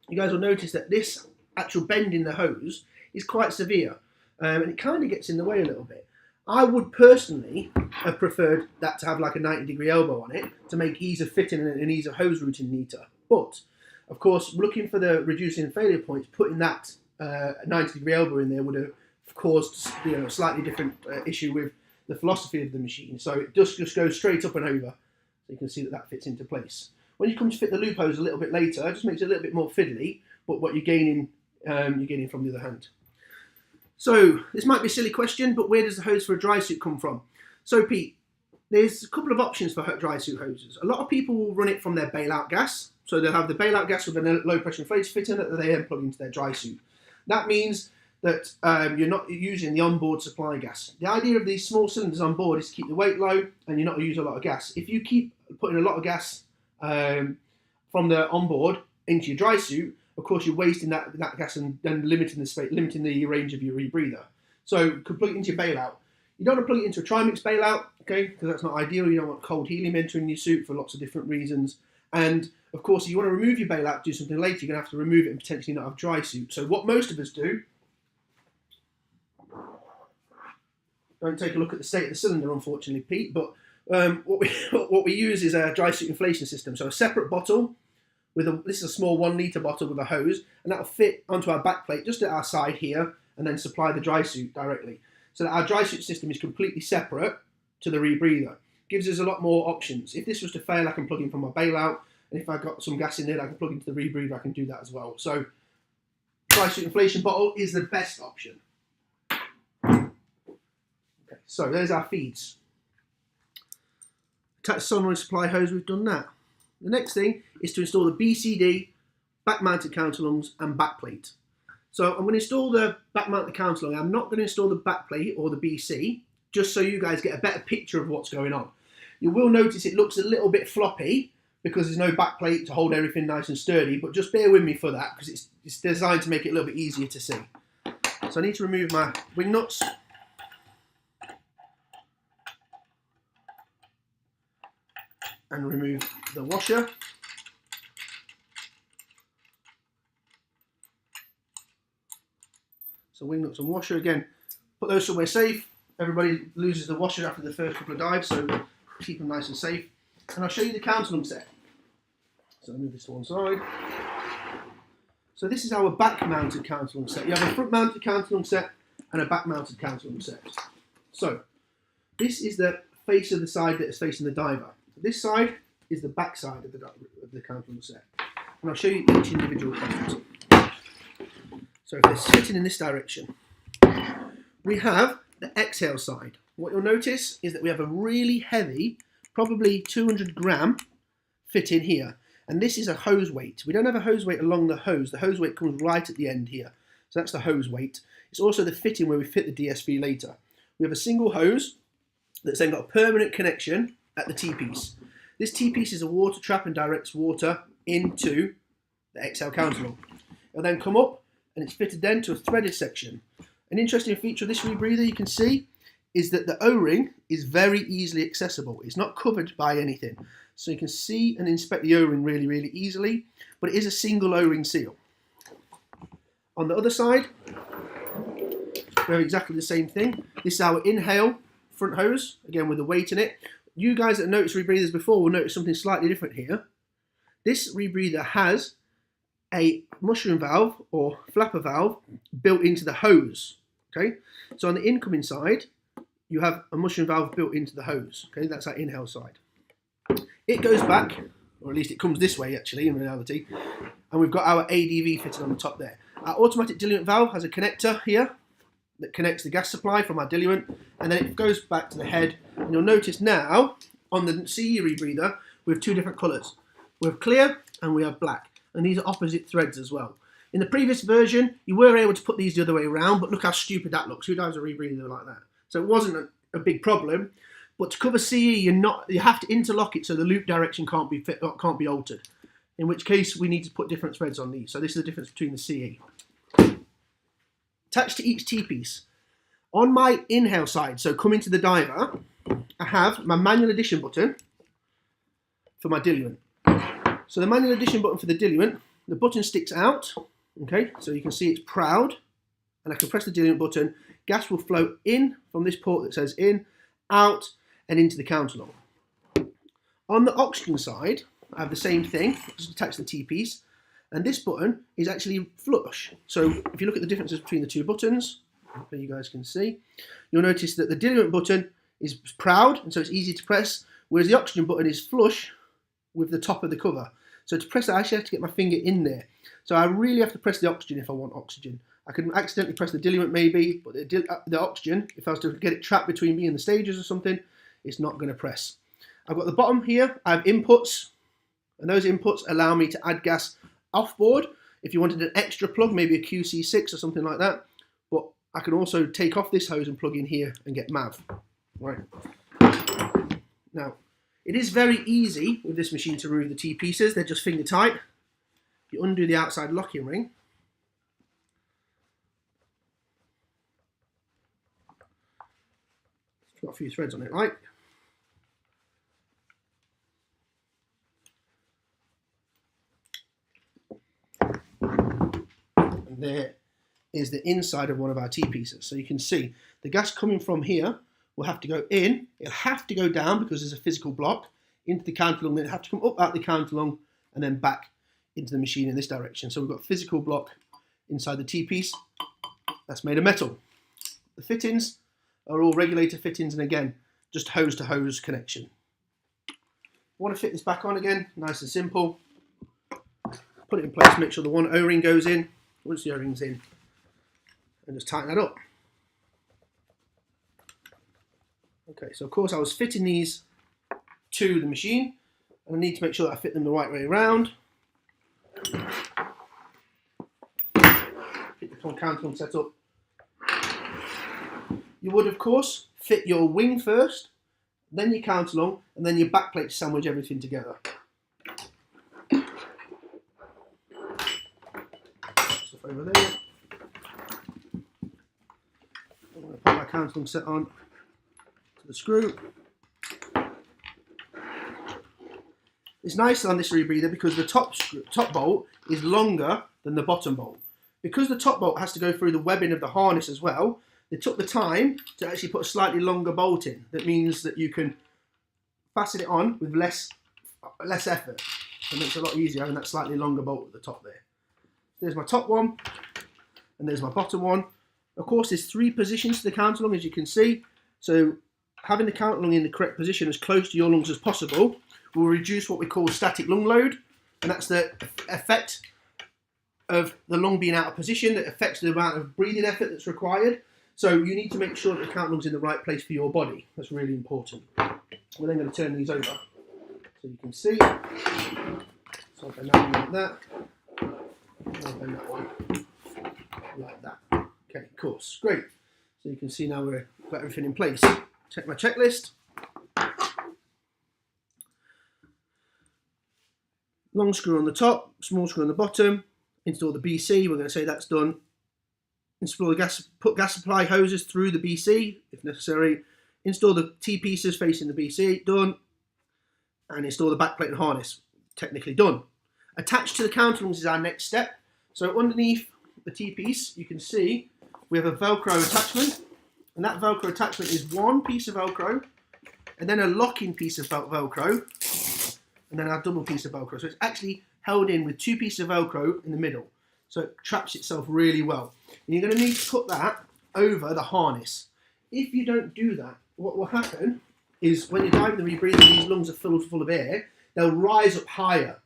You guys will notice that this actual bend in the hose is quite severe, and it kind of gets in the way a little bit. I would personally have preferred that to have like a 90-degree elbow on it to make ease of fitting and ease of hose routing neater. But, of course, looking for the reducing failure points, putting that 90-degree elbow in there would have caused a slightly different issue with the philosophy of the machine. So it does just go straight up and over. So you can see that that fits into place. When you come to fit the loop hose a little bit later, it just makes it a little bit more fiddly, but what you're gaining from the other hand. So this might be a silly question, but where does the hose for a dry suit come from? So Pete, there's a couple of options for dry suit hoses. A lot of people will run it from their bailout gas. So they'll have the bailout gas with a low pressure inflator fitting that they then plug into their dry suit. That means that you're not using the onboard supply gas. The idea of these small cylinders on board is to keep the weight low and you're not use a lot of gas. If you keep putting a lot of gas from the onboard into your dry suit, of course you're wasting that gas and then limiting the space, limiting the range of your rebreather. So plug it into your bailout. You don't want to plug it into a trimix bailout, okay, because that's not ideal. You don't want cold helium entering your suit for lots of different reasons. And of course, if you want to remove your bailout to do something later, you're going to have to remove it and potentially not have dry suit. So what most of us do, don't take a look at the state of the cylinder, unfortunately, Pete, but what we use is a dry suit inflation system. So a separate bottle this is a small 1 litre bottle with a hose, and that'll fit onto our back plate just at our side here, and then supply the dry suit directly. So that our dry suit system is completely separate to the rebreather. Gives us a lot more options. If this was to fail, I can plug in from my bailout, and if I've got some gas in there, I can plug into the rebreather, I can do that as well. So dry suit inflation bottle is the best option. Okay, so there's our feeds. Attach solenoid supply hose, we've done that. The next thing is to install the BCD, back mounted counterlungs and back plate. So I'm going to install the back mounted counterlung. I'm not going to install the back plate or the BC, just so you guys get a better picture of what's going on. You will notice it looks a little bit floppy because there's no back plate to hold everything nice and sturdy, but just bear with me for that because it's designed to make it a little bit easier to see. So I need to remove my wing nuts. And remove the washer. So wing nuts and washer again, put those somewhere safe. Everybody loses the washer after the first couple of dives, so keep them nice and safe. And I'll show you the counterlung set. So I'll move this to one side. So this is our back mounted counterlung set. You have a front mounted counterlung set and a back mounted counterlung set. So this is the face of the side that is facing the diver. This side is the back side of the counterlung set. And I'll show you each individual product. So if they're sitting in this direction, we have the exhale side. What you'll notice is that we have a really heavy, probably 200 gram fit in here. And this is a hose weight. We don't have a hose weight along the hose. The hose weight comes right at the end here. So that's the hose weight. It's also the fitting where we fit the DSV later. We have a single hose that's then got a permanent connection at the T-piece. This T-piece is a water trap and directs water into the exhale counterlung. It'll then come up and it's fitted then to a threaded section. An interesting feature of this rebreather you can see is that the O-ring is very easily accessible. It's not covered by anything. So you can see and inspect the O-ring really, really easily, but it is a single O-ring seal. On the other side, we have exactly the same thing. This is our inhale front hose, again with the weight in it. You guys that have noticed rebreathers before will notice something slightly different here. This rebreather has a mushroom valve or flapper valve built into the hose. Okay, so on the incoming side, you have a mushroom valve built into the hose. Okay, that's our inhale side. It goes back, or at least it comes this way actually in reality, and we've got our ADV fitted on the top there. Our automatic diluent valve has a connector here that connects the gas supply from our diluent, and then it goes back to the head. And you'll notice now on the CE rebreather we have two different colours. We have clear and we have black, and these are opposite threads as well. In the previous version you were able to put these the other way around, but look how stupid that looks. Who does a rebreather like that? So it wasn't a big problem, but to cover CE you have to interlock it so the loop direction can't be altered. In which case we need to put different threads on these. So this is the difference between the CE. Attached to each T-piece. On my inhale side, so coming to the diver, I have my manual addition button for my diluent. So the manual addition button for the diluent, the button sticks out, okay, so you can see it's proud, and I can press the diluent button, gas will flow in from this port that says in, out, and into the counterlong. On the oxygen side, I have the same thing, just attach the T-piece, and this button is actually flush. So if you look at the differences between the two buttons, hopefully you guys can see, you'll notice that the diluent button is proud, and so it's easy to press, whereas the oxygen button is flush with the top of the cover. So to press it, I actually have to get my finger in there. So I really have to press the oxygen if I want oxygen. I can accidentally press the diluent maybe, but the oxygen, if I was to get it trapped between me and the stages or something, it's not going to press. I've got the bottom here, I have inputs, and those inputs allow me to add gas off board. If you wanted an extra plug, maybe a QC6 or something like that, but I can also take off this hose and plug in here and get MAV. Right. Now, it is very easy with this machine to remove the T-pieces, they're just finger tight. You undo the outside locking ring. It's got a few threads on it, right? And there is the inside of one of our T-pieces. So you can see the gas coming from here will have to go in, it'll have to go down because there's a physical block into the counterlong, then it'll have to come up out the counterlong and then back into the machine in this direction. So we've got a physical block inside the T-piece that's made of metal. The fittings are all regulator fittings, and again, just hose to hose connection. I want to fit this back on again, nice and simple. Put it in place, make sure the one O-ring goes in. Once the O-ring's in, and just tighten that up. Okay, so of course I was fitting these to the machine, and I need to make sure that I fit them the right way around. Get the counterlong set up. You would of course fit your wing first, then your counterlong, and then your backplate to sandwich everything together. Stuff over there. I'm going to put my counterlong set on the screw. It's nice on this rebreather because the top bolt is longer than the bottom bolt. Because the top bolt has to go through the webbing of the harness as well, they took the time to actually put a slightly longer bolt in. That means that you can fasten it on with less effort. It makes it a lot easier having that slightly longer bolt at the top there. There's my top one, and there's my bottom one. Of course, there's 3 positions to the counterlong, as you can see. So having the counterlong in the correct position as close to your lungs as possible will reduce what we call static lung load, and that's the effect of the lung being out of position that affects the amount of breathing effort that's required. So you need to make sure that the counterlong's in the right place for your body. That's really important. We're then going to turn these over so you can see. So I'll bend that one like that. I'll bend that one like that. Okay, of course, great. So you can see now we've got everything in place. Check my checklist. Long screw on the top, small screw on the bottom. Install the BC, we're going to say that's done. Install the gas, put gas supply hoses through the BC if necessary. Install the T-pieces facing the BC, done. And install the backplate and harness, technically done. Attached to the counterlongs is our next step. So underneath the T-piece, you can see we have a Velcro attachment. And that Velcro attachment is one piece of Velcro, and then a locking piece of Velcro, and then our double piece of Velcro. So it's actually held in with 2 pieces of Velcro in the middle. So it traps itself really well. And you're going to need to put that over the harness. If you don't do that, what will happen is when you're diving the rebreather, these lungs are full of air, they'll rise up higher.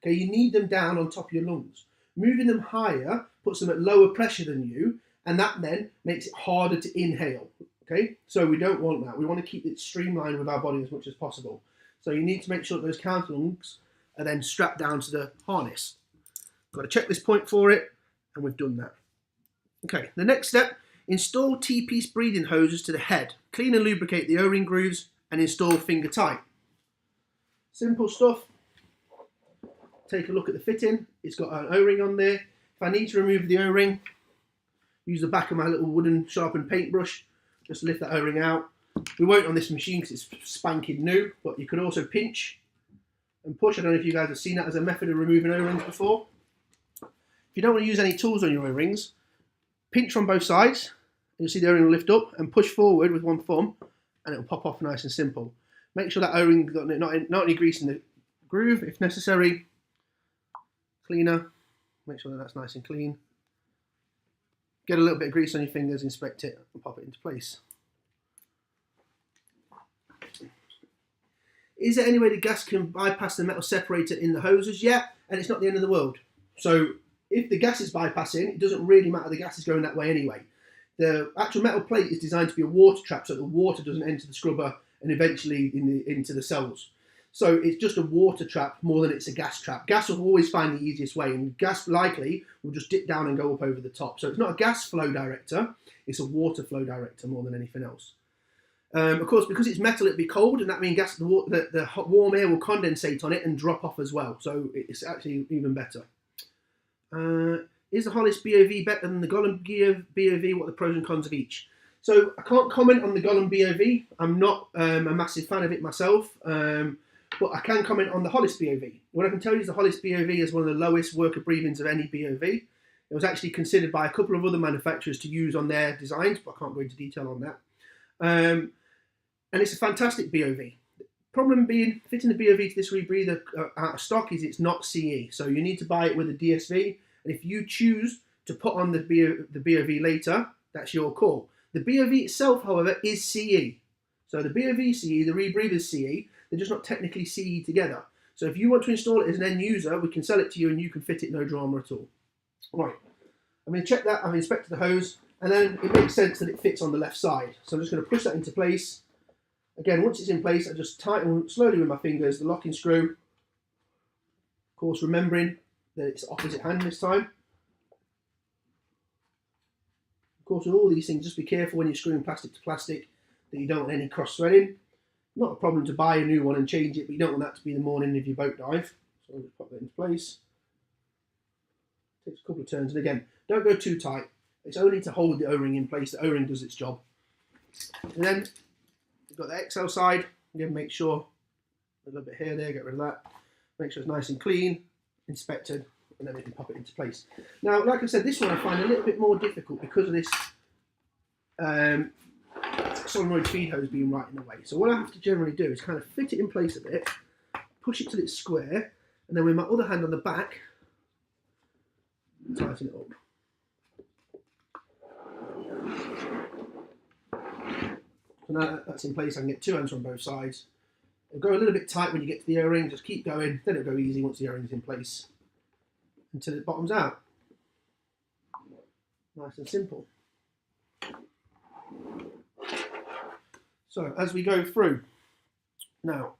Okay, you need them down on top of your lungs. Moving them higher puts them at lower pressure than you, and that then makes it harder to inhale. Okay, so we don't want that. We want to keep it streamlined with our body as much as possible. So you need to make sure that those counterlongs are then strapped down to the harness. Got a checklist point for it, and we've done that. Okay, the next step, install T-piece breathing hoses to the head. Clean and lubricate the O-ring grooves and install finger tight. Simple stuff. Take a look at the fitting. It's got an O-ring on there. If I need to remove the O-ring, use the back of my little wooden sharpened paintbrush, just lift that O-ring out. We won't on this machine because it's spanking new, but you can also pinch and push. I don't know if you guys have seen that as a method of removing O-rings before. If you don't want to use any tools on your O-rings, pinch from both sides You'll see the O-ring will lift up and push forward with one thumb, and it'll pop off nice and simple. Make sure that O-ring got not any grease in the groove. If necessary, cleaner. Make sure that that's nice and clean. Get a little bit of grease on your fingers, inspect it, and pop it into place. Is there any way the gas can bypass the metal separator in the hoses? Yeah, and it's not the end of the world. So if the gas is bypassing, it doesn't really matter. The gas is going that way anyway. The actual metal plate is designed to be a water trap so that the water doesn't enter the scrubber and eventually into the cells. So it's just a water trap more than it's a gas trap. Gas will always find the easiest way, and gas likely will just dip down and go up over the top. So it's not a gas flow director, it's a water flow director more than anything else. Of course, because it's metal, it'll be cold, and that means the hot, warm air will condensate on it and drop off as well. So it's actually even better. Is the Hollis BOV better than the Gollum BOV? What are the pros and cons of each? So I can't comment on the Gollum BOV. I'm not a massive fan of it myself. But I can comment on the Hollis BOV. What I can tell you is the Hollis BOV is one of the lowest worker breathings of any BOV. It was actually considered by a couple of other manufacturers to use on their designs, but I can't go into detail on that. And it's a fantastic BOV. Problem being, fitting the BOV to this rebreather out of stock is it's not CE. So you need to buy it with a DSV. And if you choose to put on the BOV later, that's your call. The BOV itself, however, is CE. So the BOV CE, the rebreathers CE, they're just not technically CE together. So if you want to install it as an end user, we can sell it to you and you can fit it no drama at all. Right, I'm going to check that. I've inspected the hose, and then it makes sense that it fits on the left side. So I'm just going to push that into place. Again, once it's in place, I just tighten slowly with my fingers the locking screw. Of course, remembering that it's opposite hand this time. Of course, with all these things, just be careful when you're screwing plastic to plastic that you don't want any cross-threading. Not a problem to buy a new one and change it, but you don't want that to be the morning of your boat dive. So I'll just pop that into place. Takes a couple of turns, and again, don't go too tight. It's only to hold the O-ring in place. The O-ring does its job. And then we've got the XL side. Again, make sure a little bit here, there, get rid of that. Make sure it's nice and clean, inspected, and then we can pop it into place. Now, like I said, this one I find a little bit more difficult because of this solenoid feed hose being right in the way. So what I have to generally do is kind of fit it in place a bit, push it till it's square, and then with my other hand on the back, tighten it up. So now that's in place, I can get two hands on both sides. It'll go a little bit tight when you get to the O-ring, just keep going, then it'll go easy once the O-ring's in place until it bottoms out. Nice and simple. So as we go through, now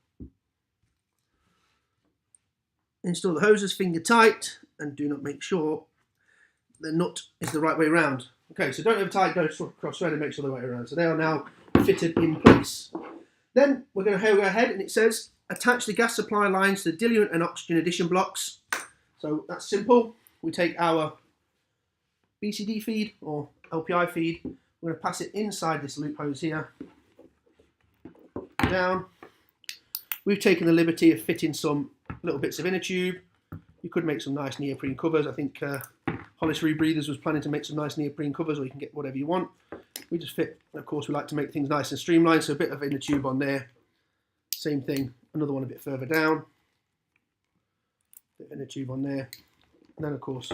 install the hoses finger tight and do not make sure the nut is the right way around. Okay, so don't over tight, don't cross thread and make sure the way around. So they are now fitted in place. Then we're going to go ahead and it says attach the gas supply lines to the diluent and oxygen addition blocks. So that's simple. We take our BCD feed or LPI feed. We're going to pass it inside this loop hose here. Down. We've taken the liberty of fitting some little bits of inner tube. You could make some nice neoprene covers. I think Hollis Rebreathers was planning to make some nice neoprene covers, or you can get whatever you want. We just fit, and of course we like to make things nice and streamlined, so a bit of inner tube on there. Same thing, another one a bit further down. Bit of inner tube on there. And then of course,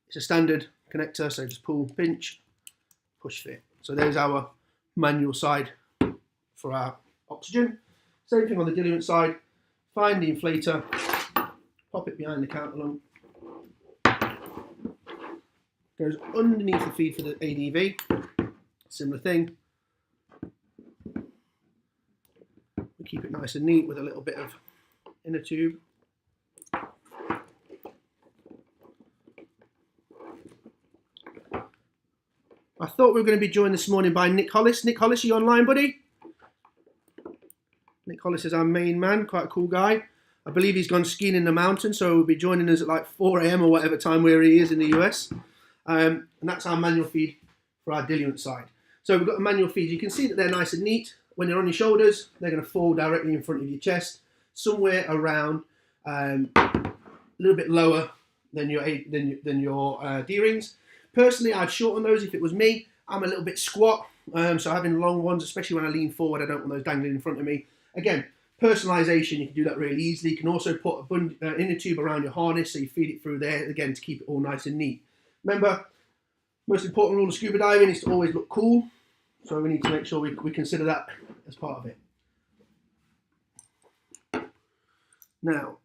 it's a standard connector, so just pull, pinch, push fit. So there's our manual side for our oxygen. Same thing on the diluent side. Find the inflator, pop it behind the counter lung. Goes underneath the feed for the ADV. Similar thing. We keep it nice and neat with a little bit of inner tube. I thought we were going to be joined this morning by Nick Hollis. Nick Hollis, are you online, buddy? Nick Hollis is our main man, quite a cool guy. I believe he's gone skiing in the mountains, so he'll be joining us at like 4 AM or whatever time where he is in the US. And that's our manual feed for our diluent side. So we've got a manual feed. You can see that they're nice and neat. When you're on your shoulders, they're going to fall directly in front of your chest, somewhere around a little bit lower than your D-rings. Personally, I'd shorten those if it was me. I'm a little bit squat, so having long ones, especially when I lean forward, I don't want those dangling in front of me. Again, personalization, you can do that really easily. You can also put an inner tube around your harness so you feed it through there, again, to keep it all nice and neat. Remember, most important rule of scuba diving is to always look cool, so we need to make sure we consider that as part of it. Now,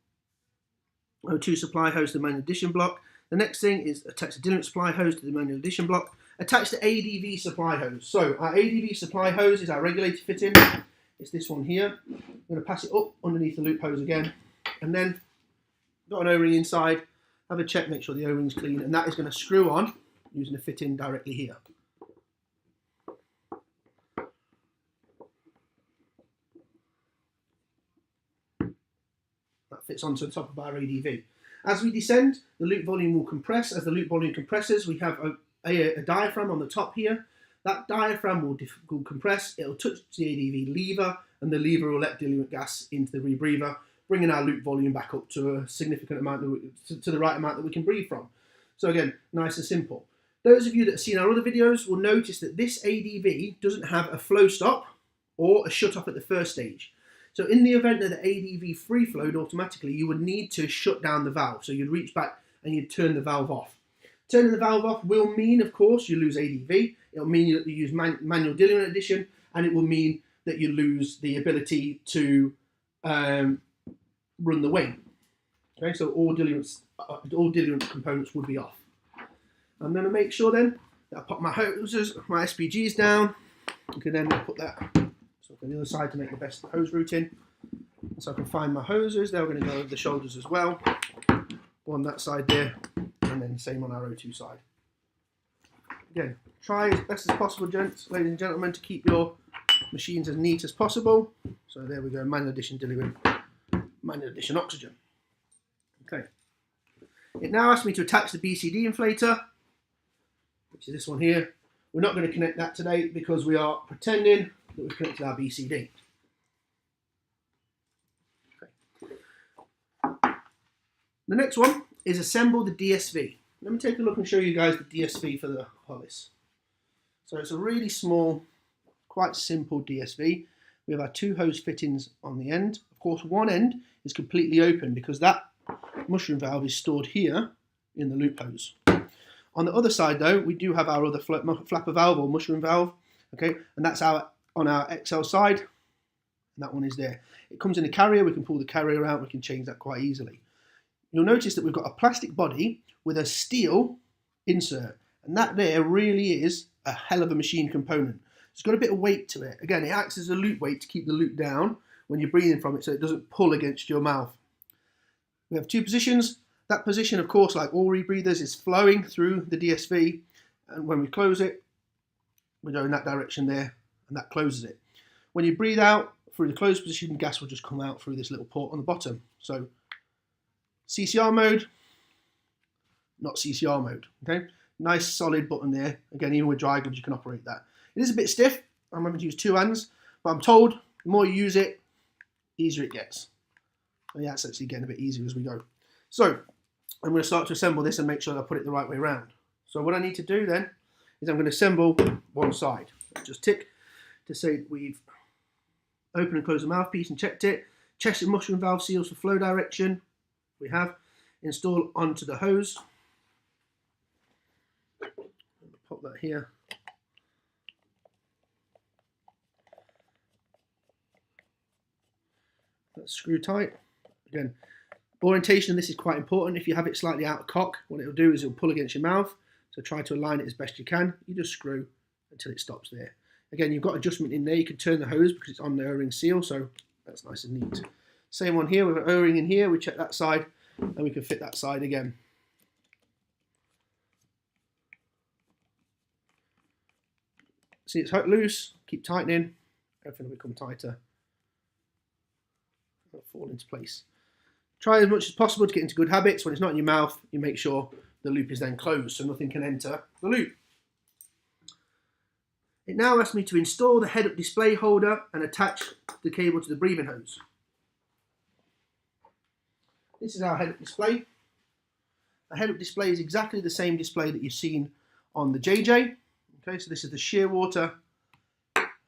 O2 supply hose to the manual addition block. The next thing is attach the diluent supply hose to the manual addition block. Attach the ADV supply hose. So our ADV supply hose is our regulator fitting. It's this one here. I'm going to pass it up underneath the loop hose again. And then, got an O-ring inside. Have a check, make sure the O-ring's clean. And that is going to screw on using the fitting directly here. That fits onto the top of our ADV. As we descend, the loop volume will compress. As the loop volume compresses, we have a diaphragm on the top here. That diaphragm will compress, it'll touch the ADV lever, and the lever will let diluent gas into the rebreather, bringing our loop volume back up to a significant amount, to the right amount that we can breathe from. So again, nice and simple. Those of you that have seen our other videos will notice that this ADV doesn't have a flow stop or a shut off at the first stage. So in the event that the ADV free flowed automatically, you would need to shut down the valve. So you'd reach back and you'd turn the valve off. Turning the valve off will mean, of course, you lose ADV. It'll mean that you use manual diluent addition, and it will mean that you lose the ability to run the wing. Okay, so all diluent components would be off. I'm going to make sure then that I put my hoses, my SPGs down. You can then put that so on the other side to make the best hose routing. So I can find my hoses. They're going to go over the shoulders as well. On that side there, and then same on our O2 side. Again, try as best as possible, gents, ladies and gentlemen, to keep your machines as neat as possible. So there we go, manual addition diluent, manual addition oxygen. Okay. It now asks me to attach the BCD inflator, which is this one here. We're not going to connect that today because we are pretending that we've connected our BCD. Okay. The next one is assemble the DSV. Let me take a look and show you guys the DSV for the Hollis. So it's a really small, quite simple DSV. We have our two hose fittings on the end. Of course, one end is completely open because that mushroom valve is stored here in the loop hose. On the other side though, we do have our other flapper valve or mushroom valve, okay, and that's on our XL side, and that one is there. It comes in a carrier, we can pull the carrier out, we can change that quite easily. You'll notice that we've got a plastic body with a steel insert, and that there really is a hell of a machine component. It's got a bit of weight to it. Again, it acts as a loop weight to keep the loop down when you're breathing from it so it doesn't pull against your mouth. We have two positions. That position, of course, like all rebreathers, is flowing through the DSV, and when we close it, we go in that direction there, and that closes it. When you breathe out through the closed position, gas will just come out through this little port on the bottom. So CCR mode, not CCR mode, okay? Nice solid button there. Again, even with dry gloves, you can operate that. It is a bit stiff. I'm having to use two hands, but I'm told the more you use it, the easier it gets. And yeah, it's actually getting a bit easier as we go. So I'm going to start to assemble this and make sure that I put it the right way around. So what I need to do then is I'm going to assemble one side. Just tick to say we've opened and closed the mouthpiece and checked it. Check the mushroom valve seals for flow direction. We have installed onto the hose. Pop that here. That's screw tight. Again, orientation of this is quite important. If you have it slightly out of cock, what it'll do is it'll pull against your mouth. So try to align it as best you can. You just screw until it stops there. Again, you've got adjustment in there. You can turn the hose because it's on the O-ring seal, so that's nice and neat. Same one here with an O-ring in here. We check that side and we can fit that side again. See, it's loose. Keep tightening. Everything will become tighter. It'll fall into place. Try as much as possible to get into good habits. When it's not in your mouth, you make sure the loop is then closed so nothing can enter the loop. It now asks me to install the head-up display holder and attach the cable to the breathing hose. This is our head-up display. The head-up display is exactly the same display that you've seen on the JJ. Okay, so this is the shear water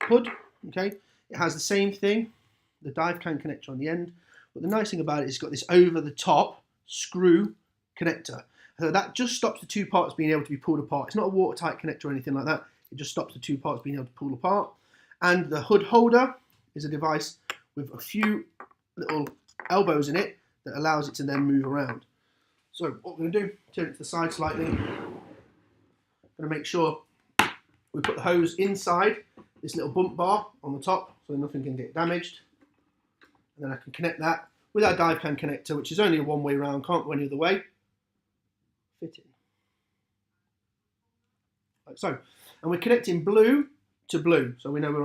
hood. Okay, it has the same thing, the dive can connector on the end, but the nice thing about it is it's got this over the top screw connector. So that just stops the two parts being able to be pulled apart. It's not a watertight connector or anything like that. It just stops the two parts being able to pull apart. And the hood holder is a device with a few little elbows in it that allows it to then move around. So what we're going to do, turn it to the side slightly. I'm going to make sure we put the hose inside this little bump bar on the top so nothing can get damaged. And then I can connect that with our dive can connector, which is only a one-way round, can't go any other way. Fit in. Like so. And we're connecting blue to blue, so we know we're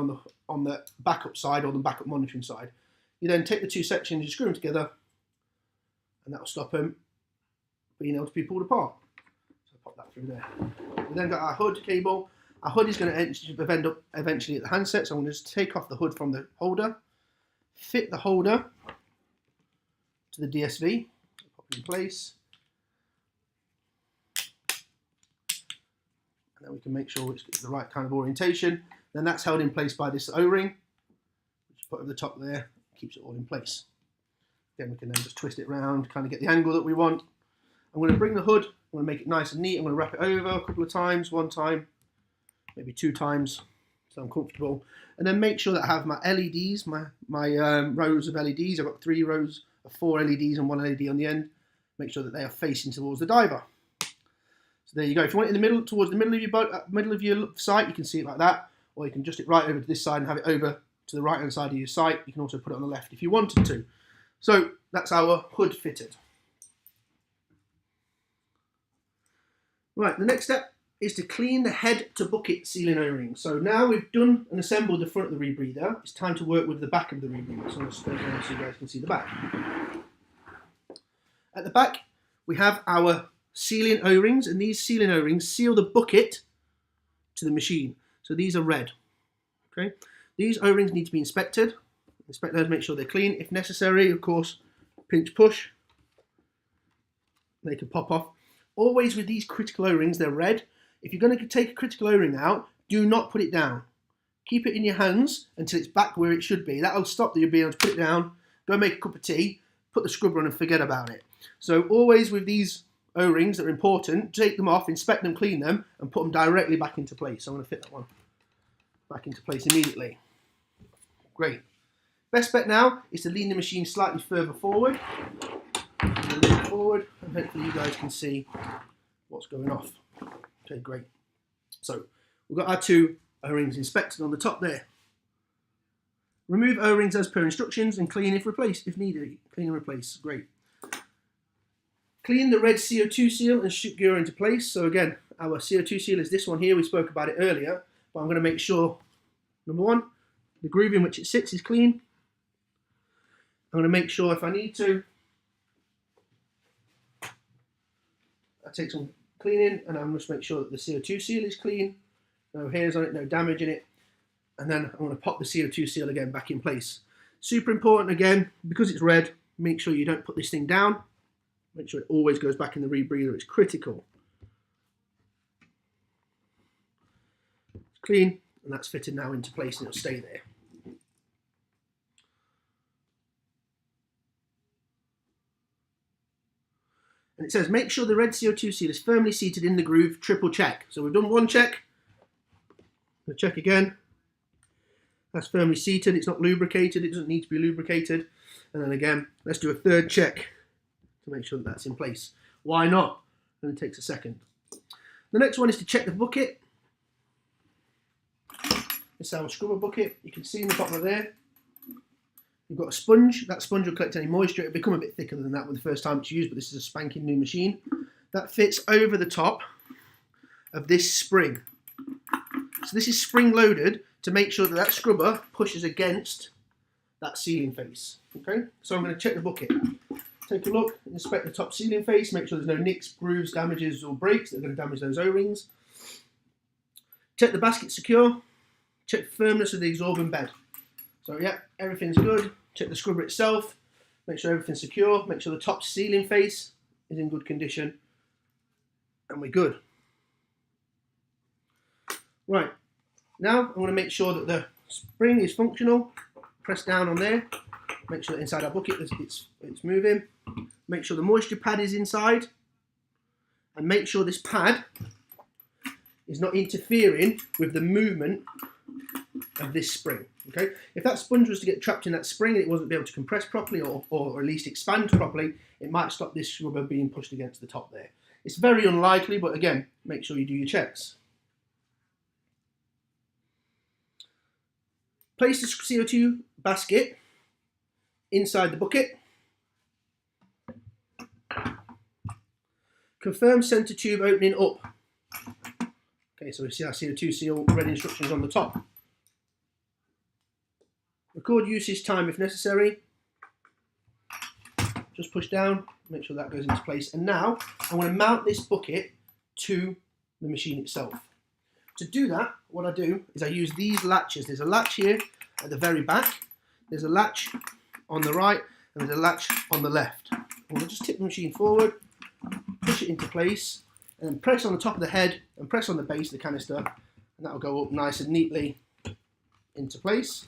on the backup side or the backup monitoring side. You then take the two sections, you screw them together, and that will stop them being able to be pulled apart. So pop that through there. We then got our hood cable. Our hood is going to end up eventually at the handset, so I'm going to just take off the hood from the holder, fit the holder to the DSV, pop it in place, and then we can make sure it's the right kind of orientation. Then that's held in place by this O-ring, which you put over the top there, keeps it all in place. Then we can then just twist it around, kind of get the angle that we want. I'm going to bring the hood, I'm going to make it nice and neat. I'm going to wrap it over a couple of times, one time, maybe two times, so I'm comfortable. And then make sure that I have my LEDs, my rows of LEDs. I've got 3 rows of 4 LEDs and 1 LED on the end. Make sure that they are facing towards the diver. So there you go. If you want it in the middle, towards the middle of your boat, middle of your site, you can see it like that, or you can adjust it right over to this side and have it over to the right hand side of your site. You can also put it on the left if you wanted to. So that's our hood fitted. Right, the next step is to clean the head to bucket sealing O-ring. So now we've done and assembled the front of the rebreather, it's time to work with the back of the rebreather. So I'm going to spin it around so you guys can see the back. At the back, we have our sealing O-rings, and these sealing O-rings seal the bucket to the machine. So these are red. Okay, these O-rings need to be inspected. Inspect those, make sure they're clean. If necessary, of course, pinch push. They can pop off. Always with these critical O-rings, they're red. If you're going to take a critical O-ring out, do not put it down. Keep it in your hands until it's back where it should be. That'll stop that you'll be able to put it down, go make a cup of tea, put the scrubber on and forget about it. So always with these O-rings that are important, take them off, inspect them, clean them, and put them directly back into place. So I'm going to fit that one back into place immediately. Great. Best bet now is to lean the machine slightly further forward. Lean forward, and hopefully you guys can see what's going off. Okay, great. So we've got our 2 O-rings inspected on the top there. Remove O-rings as per instructions and clean if needed. Clean and replace. Great. Clean the red CO2 seal and secure into place. So again, our CO2 seal is this one here. We spoke about it earlier, but I'm going to make sure, number 1, the groove in which it sits is clean. I'm going to make sure if I need to, I take some cleaning and I'm just make sure that the CO2 seal is clean. No hairs on it, no damage in it. And then I'm going to pop the CO2 seal again back in place. Super important again, because it's red, make sure you don't put this thing down. Make sure it always goes back in the rebreather, it's critical. It's clean, and that's fitted now into place and it'll stay there. And it says, make sure the red CO2 seal is firmly seated in the groove, triple check. So we've done 1 check. We'll check again. That's firmly seated, it's not lubricated, it doesn't need to be lubricated. And then again, let's do a 3rd check to make sure that that's in place. Why not? And it takes a second. The next one is to check the bucket. This is our scrubber bucket. You can see in the bottom of there, you've got a sponge. That sponge will collect any moisture. It'll become a bit thicker than that when the first time it's used, but this is a spanking new machine. That fits over the top of this spring. So this is spring loaded to make sure that that scrubber pushes against that sealing face. Okay, so I'm going to check the bucket. Take a look, inspect the top sealing face, make sure there's no nicks, grooves, damages or breaks that are going to damage those O-rings. Check the basket secure. Check the firmness of the absorbent bed. So yeah, everything's good. Check the scrubber itself. Make sure everything's secure. Make sure the top sealing face is in good condition. And we're good. Right, now I'm going to make sure that the spring is functional. Press down on there. Make sure that inside our bucket it's moving. Make sure the moisture pad is inside. And make sure this pad is not interfering with the movement of this spring. Okay, if that sponge was to get trapped in that spring and it wasn't able to compress properly or at least expand properly, it might stop this rubber being pushed against the top there. It's very unlikely, but again, make sure you do your checks. Place the CO2 basket inside the bucket. Confirm center tube opening up. Okay, so we see our CO2 seal, red instructions on the top. Record usage time if necessary. Just push down, make sure that goes into place. And now I want to mount this bucket to the machine itself. To do that, what I do is I use these latches. There's a latch here at the very back. There's a latch on the right, and there's a latch on the left. I'm going to just tip the machine forward, push it into place, and then press on the top of the head and press on the base of the canister, and that will go up nice and neatly into place.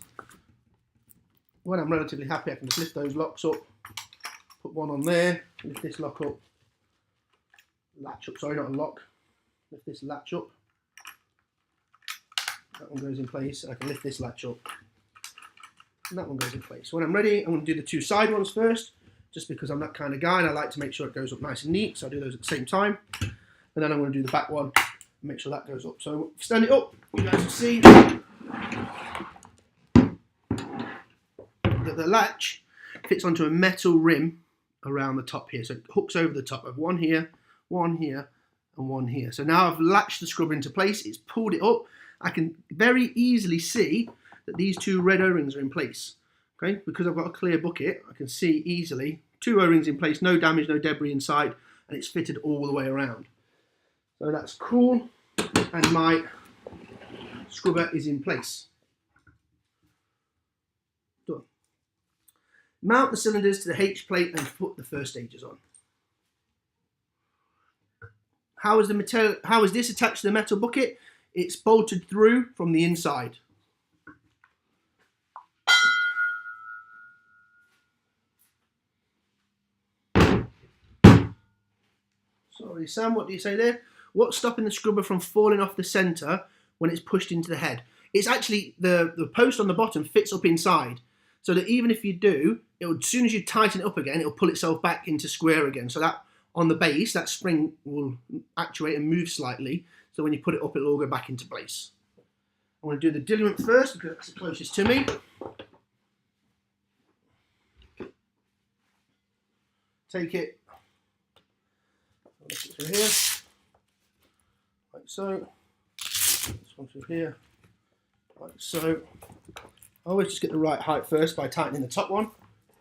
When I'm relatively happy, I can just lift those locks up, put one on there, lift this lock up, latch up, sorry, not a lock, lift this latch up, that one goes in place, and I can lift this latch up, and that one goes in place. So when I'm ready, I'm going to do the two side ones first, just because I'm that kind of guy and I like to make sure it goes up nice and neat, so I do those at the same time. And then I'm going to do the back one and make sure that goes up. So stand it up, you guys will see that the latch fits onto a metal rim around the top here. So it hooks over the top. I have one here, and one here. So now I've latched the scrubber into place, it's pulled it up. I can very easily see that these two red O-rings are in place. Okay, because I've got a clear bucket, I can see easily two O-rings in place, no damage, no debris inside, and it's fitted all the way around. So that's cool, and my scrubber is in place. Done. Mount the cylinders to the H plate and put the first stages on. How is this attached to the metal bucket? It's bolted through from the inside. Sorry, Sam, what do you say there? What's stopping the scrubber from falling off the centre when it's pushed into the head? It's actually the post on the bottom fits up inside, so that even if you do, as soon as you tighten it up again, it'll pull itself back into square again. So that on the base, that spring will actuate and move slightly. So when you put it up, it'll all go back into place. I'm going to do the diluent first because that's the closest to me. Take it. Lift it through here, like so. This one through here, like so. I always just get the right height first by tightening the top one,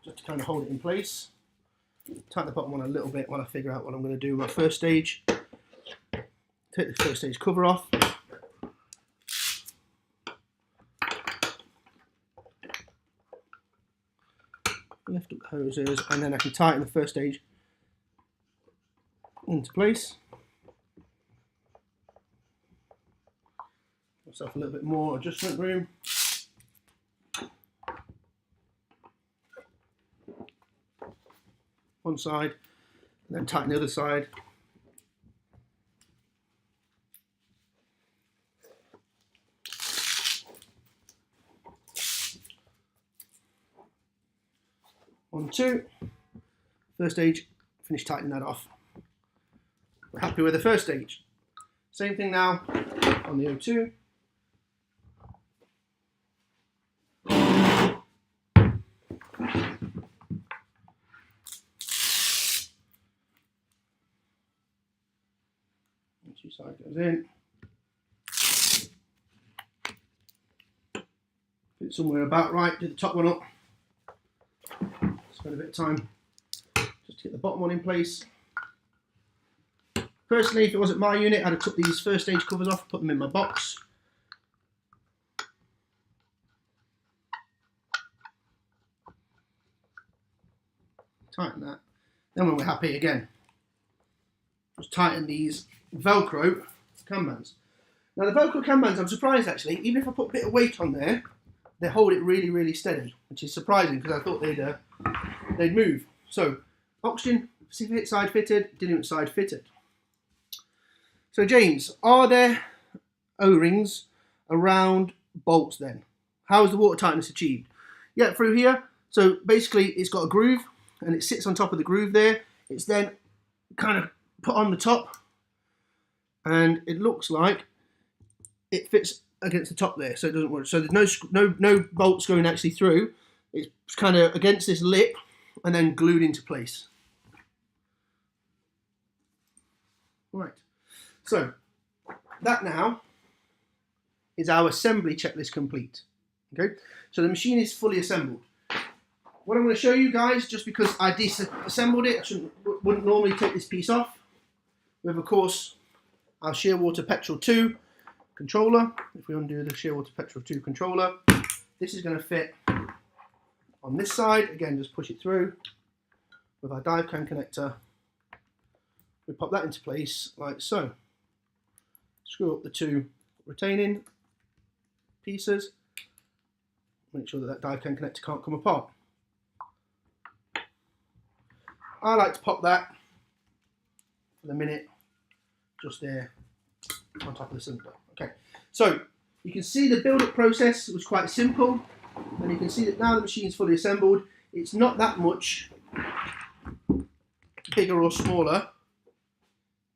just to kind of hold it in place. Tighten the bottom one a little bit while I figure out what I'm going to do with my first stage. Take the first stage cover off. Lift up the hoses, and then I can tighten the first stage into place. Myself a little bit more adjustment room. One side, and then tighten the other side. One, two. First stage, finish tightening that off. We're happy with the first stage. Same thing now on the O2. Two side goes in. Put it somewhere about right, do the top one up. Spend a bit of time just to get the bottom one in place. Personally, if it wasn't my unit, I'd have took these first stage covers off, put them in my box. Tighten that. Then when we're happy again, just tighten these Velcro cam bands. Now the Velcro cam bands, I'm surprised actually, even if I put a bit of weight on there, they hold it really, really steady, which is surprising because I thought they'd move. So oxygen side fitted, diluent side fitted. So James, are there O-rings around bolts then? How is the water tightness achieved? Yeah, through here. So basically it's got a groove and it sits on top of the groove there. It's then kind of put on the top and it looks like it fits against the top there, so it doesn't work. So there's no bolts going actually through. It's kind of against this lip and then glued into place. Right. So that now is our assembly checklist complete. Okay. So the machine is fully assembled. What I'm going to show you guys, just because I disassembled it, I wouldn't normally take this piece off. We have, of course, our Shearwater Petrol 2 controller. If we undo the Shearwater Petrol 2 controller, this is going to fit on this side. Again, just push it through with our dive can connector. We pop that into place like so. Screw up the two retaining pieces. Make sure that dive can connector can't come apart. I like to pop that for the minute just there on top of the cylinder. Okay, so you can see the build-up process was quite simple, and you can see that now the machine's fully assembled. It's not that much bigger or smaller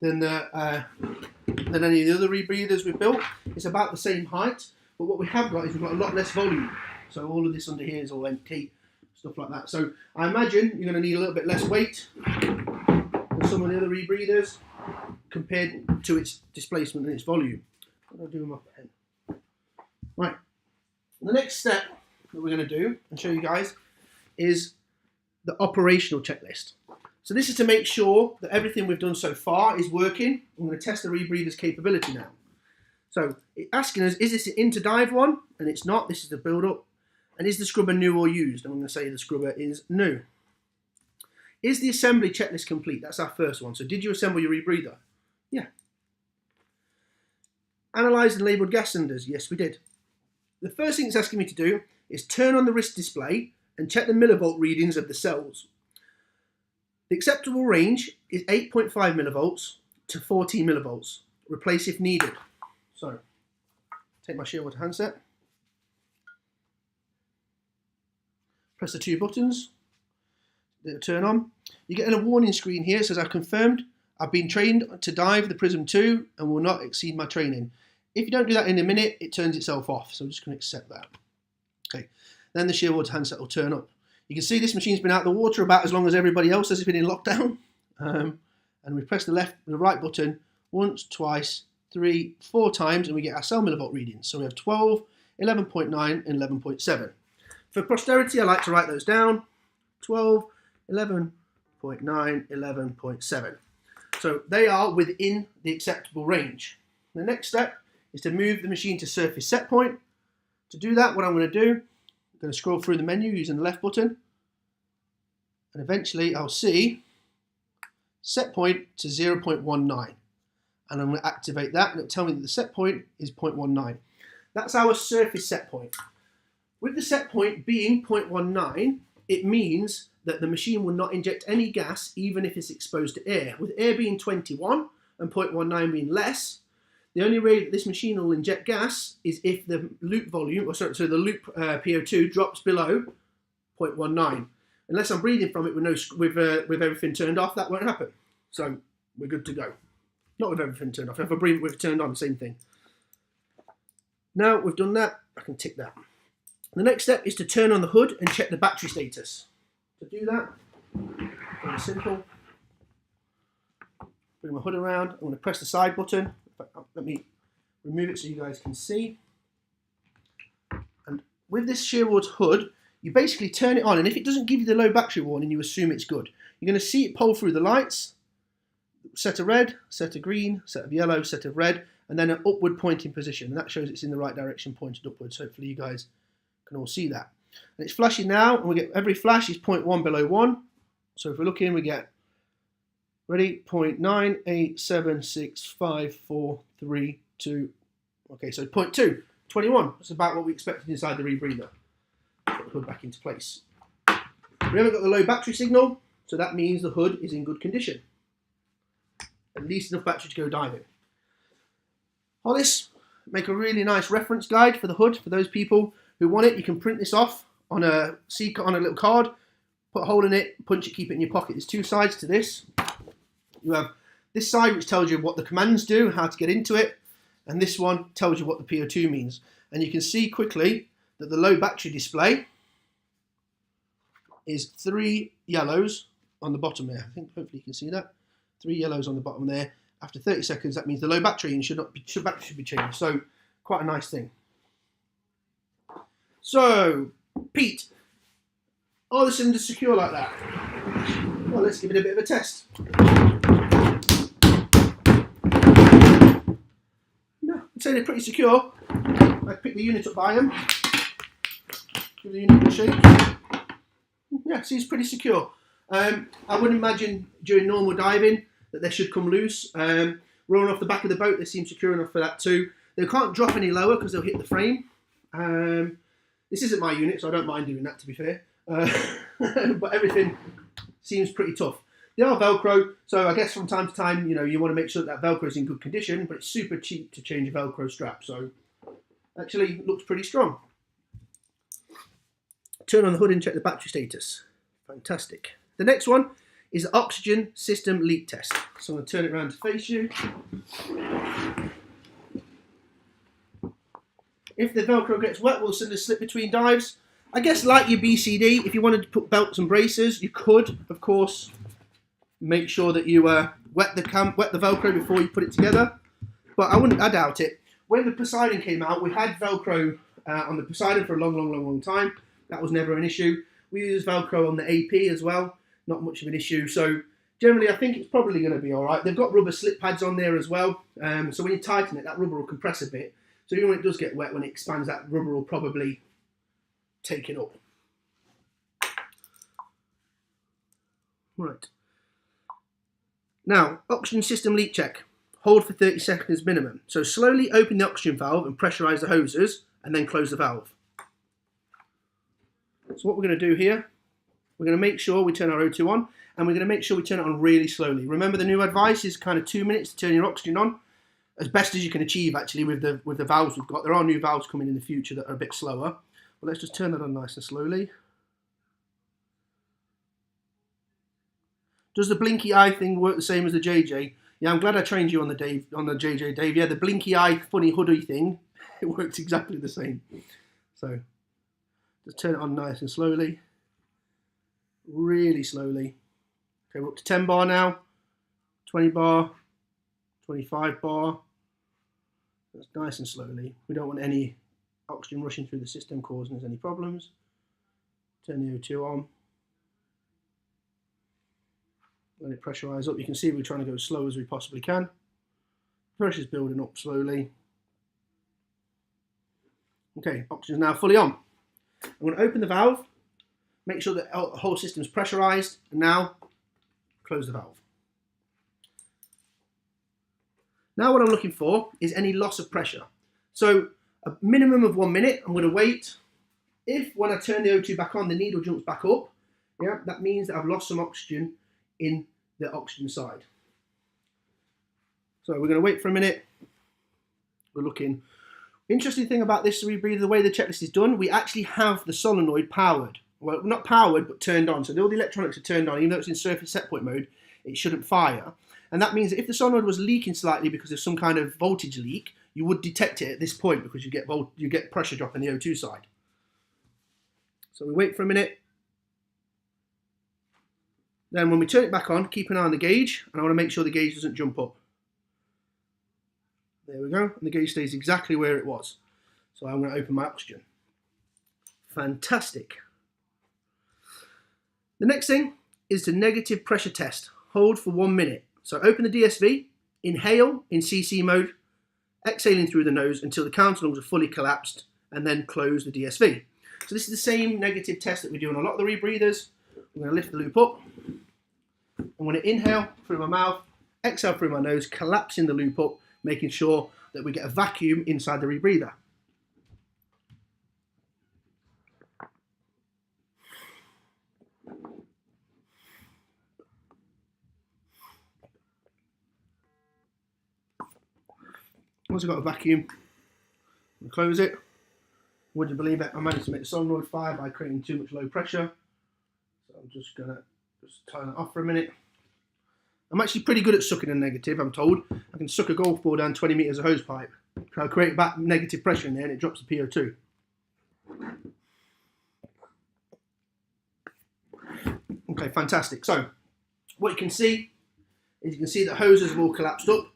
than any of the other rebreathers we've built. It's about the same height, but what we have got is we've got a lot less volume. So all of this under here is all empty, stuff like that. So I imagine you're going to need a little bit less weight than some of the other rebreathers compared to its displacement and its volume. What do I do with my pen? Right. The next step that we're going to do and show you guys is the operational checklist. So this is to make sure that everything we've done so far is working. I'm going to test the rebreather's capability now. So it's asking us, is this an inter-dive one? And it's not. This is the build-up. And is the scrubber new or used? I'm going to say the scrubber is new. Is the assembly checklist complete? That's our first one. So did you assemble your rebreather? Yeah. Analysed and labelled gas cylinders? Yes, we did. The first thing it's asking me to do is turn on the wrist display and check the millivolt readings of the cells. The acceptable range is 8.5 millivolts to 14 millivolts. Replace if needed. So, take my Shearwater handset. Press the two buttons. It'll turn on. You get a warning screen here. It says, I've confirmed I've been trained to dive the Prism 2 and will not exceed my training. If you don't do that in a minute, it turns itself off. So I'm just going to accept that. Okay. Then the Shearwater handset will turn up. You can see this machine's been out of the water about as long as everybody else has been in lockdown. And we press the right button once, twice, 3, 4 times, and we get our cell millivolt readings. So we have 12, 11.9, and 11.7. For posterity, I like to write those down. 12, 11.9, 11.7. So they are within the acceptable range. The next step is to move the machine to surface set point. To do that, what I'm going to do, I'm going to scroll through the menu using the left button. And eventually I'll see set point to 0.19. And I'm going to activate that and it'll tell me that the set point is 0.19. That's our surface set point. With the set point being 0.19, it means that the machine will not inject any gas even if it's exposed to air. With air being 21 and 0.19 being less, the only way that this machine will inject gas is if the loop volume, or sorry, so the loop PO2 drops below 0.19. Unless I'm breathing from it with everything turned off, that won't happen. So we're good to go. Not with everything turned off. If I breathe with it turned on, same thing. Now we've done that, I can tick that. The next step is to turn on the hood and check the battery status. To do that, very simple. Bring my hood around. I'm going to press the side button. Let me remove it so you guys can see. And with this Shearwater hood, you basically turn it on, and if it doesn't give you the low battery warning, you assume it's good. You're going to see it pull through the lights. Set of red, set of green, set of yellow, set of red, and then an upward pointing position. And that shows it's in the right direction, pointed upwards. Hopefully you guys can all see that. And it's flashing now, and we get every flash is 0.1 below 1. So if we look in, we get, ready, 0.9876543, 2, Okay, so point 2, 21. That's about what we expected inside the rebreather. Put the hood back into place. We haven't got the low battery signal, so that means the hood is in good condition. At least enough battery to go diving. Hollis make a really nice reference guide for the hood for those people who want it. You can print this off on a little card, put a hole in it, punch it, keep it in your pocket. There's 2 sides to this. You have this side which tells you what the commands do and how to get into it, and this one tells you what the PO2 means. And you can see quickly that the low battery display is 3 yellows on the bottom there. I think hopefully you can see that. 3 yellows on the bottom there. After 30 seconds, that means the low battery and battery should be changed. So quite a nice thing. So Pete, are the cylinders secure like that? Well, let's give it a bit of a test. No, I'd say they're pretty secure. I pick the unit up by them. Give the unit a shake. Yeah, see, it's pretty secure. I would imagine during normal diving that they should come loose. Rolling off the back of the boat, they seem secure enough for that too. They can't drop any lower because they'll hit the frame. This isn't my unit, so I don't mind doing that, to be fair. But everything seems pretty tough. They are Velcro, so I guess from time to time, you know, you want to make sure that Velcro is in good condition, but it's super cheap to change a Velcro strap, so actually it looks pretty strong. Turn on the hood and check the battery status. Fantastic. The next one is the oxygen system leak test. So I'm going to turn it around to face you. If the Velcro gets wet, will the cylinder slip between dives? I guess like your BCD, if you wanted to put belts and braces, you could, of course, make sure that you wet the Velcro before you put it together. But I doubt it. When the Poseidon came out, we had Velcro on the Poseidon for a long time. That was never an issue. We use Velcro on the AP as well. Not much of an issue. So generally, I think it's probably going to be all right. They've got rubber slip pads on there as well. So when you tighten it, that rubber will compress a bit. So even when it does get wet, when it expands, that rubber will probably take it up. Right. Now, oxygen system leak check. Hold for 30 seconds minimum. So slowly open the oxygen valve and pressurize the hoses and then close the valve. So what we're going to do here, we're going to make sure we turn our O2 on, and we're going to make sure we turn it on really slowly. Remember, the new advice is kind of 2 minutes to turn your oxygen on, as best as you can achieve actually with the valves we've got. There are new valves coming in the future that are a bit slower. But let's just turn that on nice and slowly. Does the blinky eye thing work the same as the JJ? Yeah, I'm glad I trained you on the JJ, Dave. Yeah, the blinky eye funny hoodie thing, it works exactly the same. So just turn it on nice and slowly. Really slowly. Okay, we're up to 10 bar now. 20 bar. 25 bar. That's nice and slowly. We don't want any oxygen rushing through the system causing us any problems. Turn the O2 on. Let it pressurize up. You can see we're trying to go as slow as we possibly can. Pressure's building up slowly. Okay, oxygen's now fully on. I'm going to open the valve, make sure that the whole system's pressurized, and now close the valve. Now what I'm looking for is any loss of pressure. So a minimum of 1 minute, I'm going to wait. If when I turn the O2 back on, the needle jumps back up, yeah, that means that I've lost some oxygen in the oxygen side. So we're going to wait for a minute. We're looking. Interesting thing about this rebreather, the way the checklist is done, we actually have the solenoid powered. Well, not powered, but turned on. So all the electronics are turned on. Even though it's in surface set point mode, it shouldn't fire. And that means that if the solenoid was leaking slightly because of some kind of voltage leak, you would detect it at this point because you get pressure drop in the O2 side. So we wait for a minute. Then when we turn it back on, keep an eye on the gauge, and I want to make sure the gauge doesn't jump up. There we go, and the gauge stays exactly where it was. So I'm going to open my oxygen. Fantastic. The next thing is the negative pressure test. Hold for 1 minute. So open the DSV, inhale in CC mode, exhaling through the nose until the counter lungs are fully collapsed, and then close the DSV. So this is the same negative test that we do on a lot of the rebreathers. I'm going to lift the loop up. I'm going to inhale through my mouth, exhale through my nose, collapsing the loop up, making sure that we get a vacuum inside the rebreather. Once I've got a vacuum, I'll close it. Would you believe it? I managed to make the solenoid fire by creating too much low pressure. So I'm just gonna turn it off for a minute. I'm actually pretty good at sucking a negative, I'm told. I can suck a golf ball down 20 meters of hose pipe. I'll create back negative pressure in there and it drops the PO2. Okay, fantastic. So what you can see is that hoses have all collapsed up.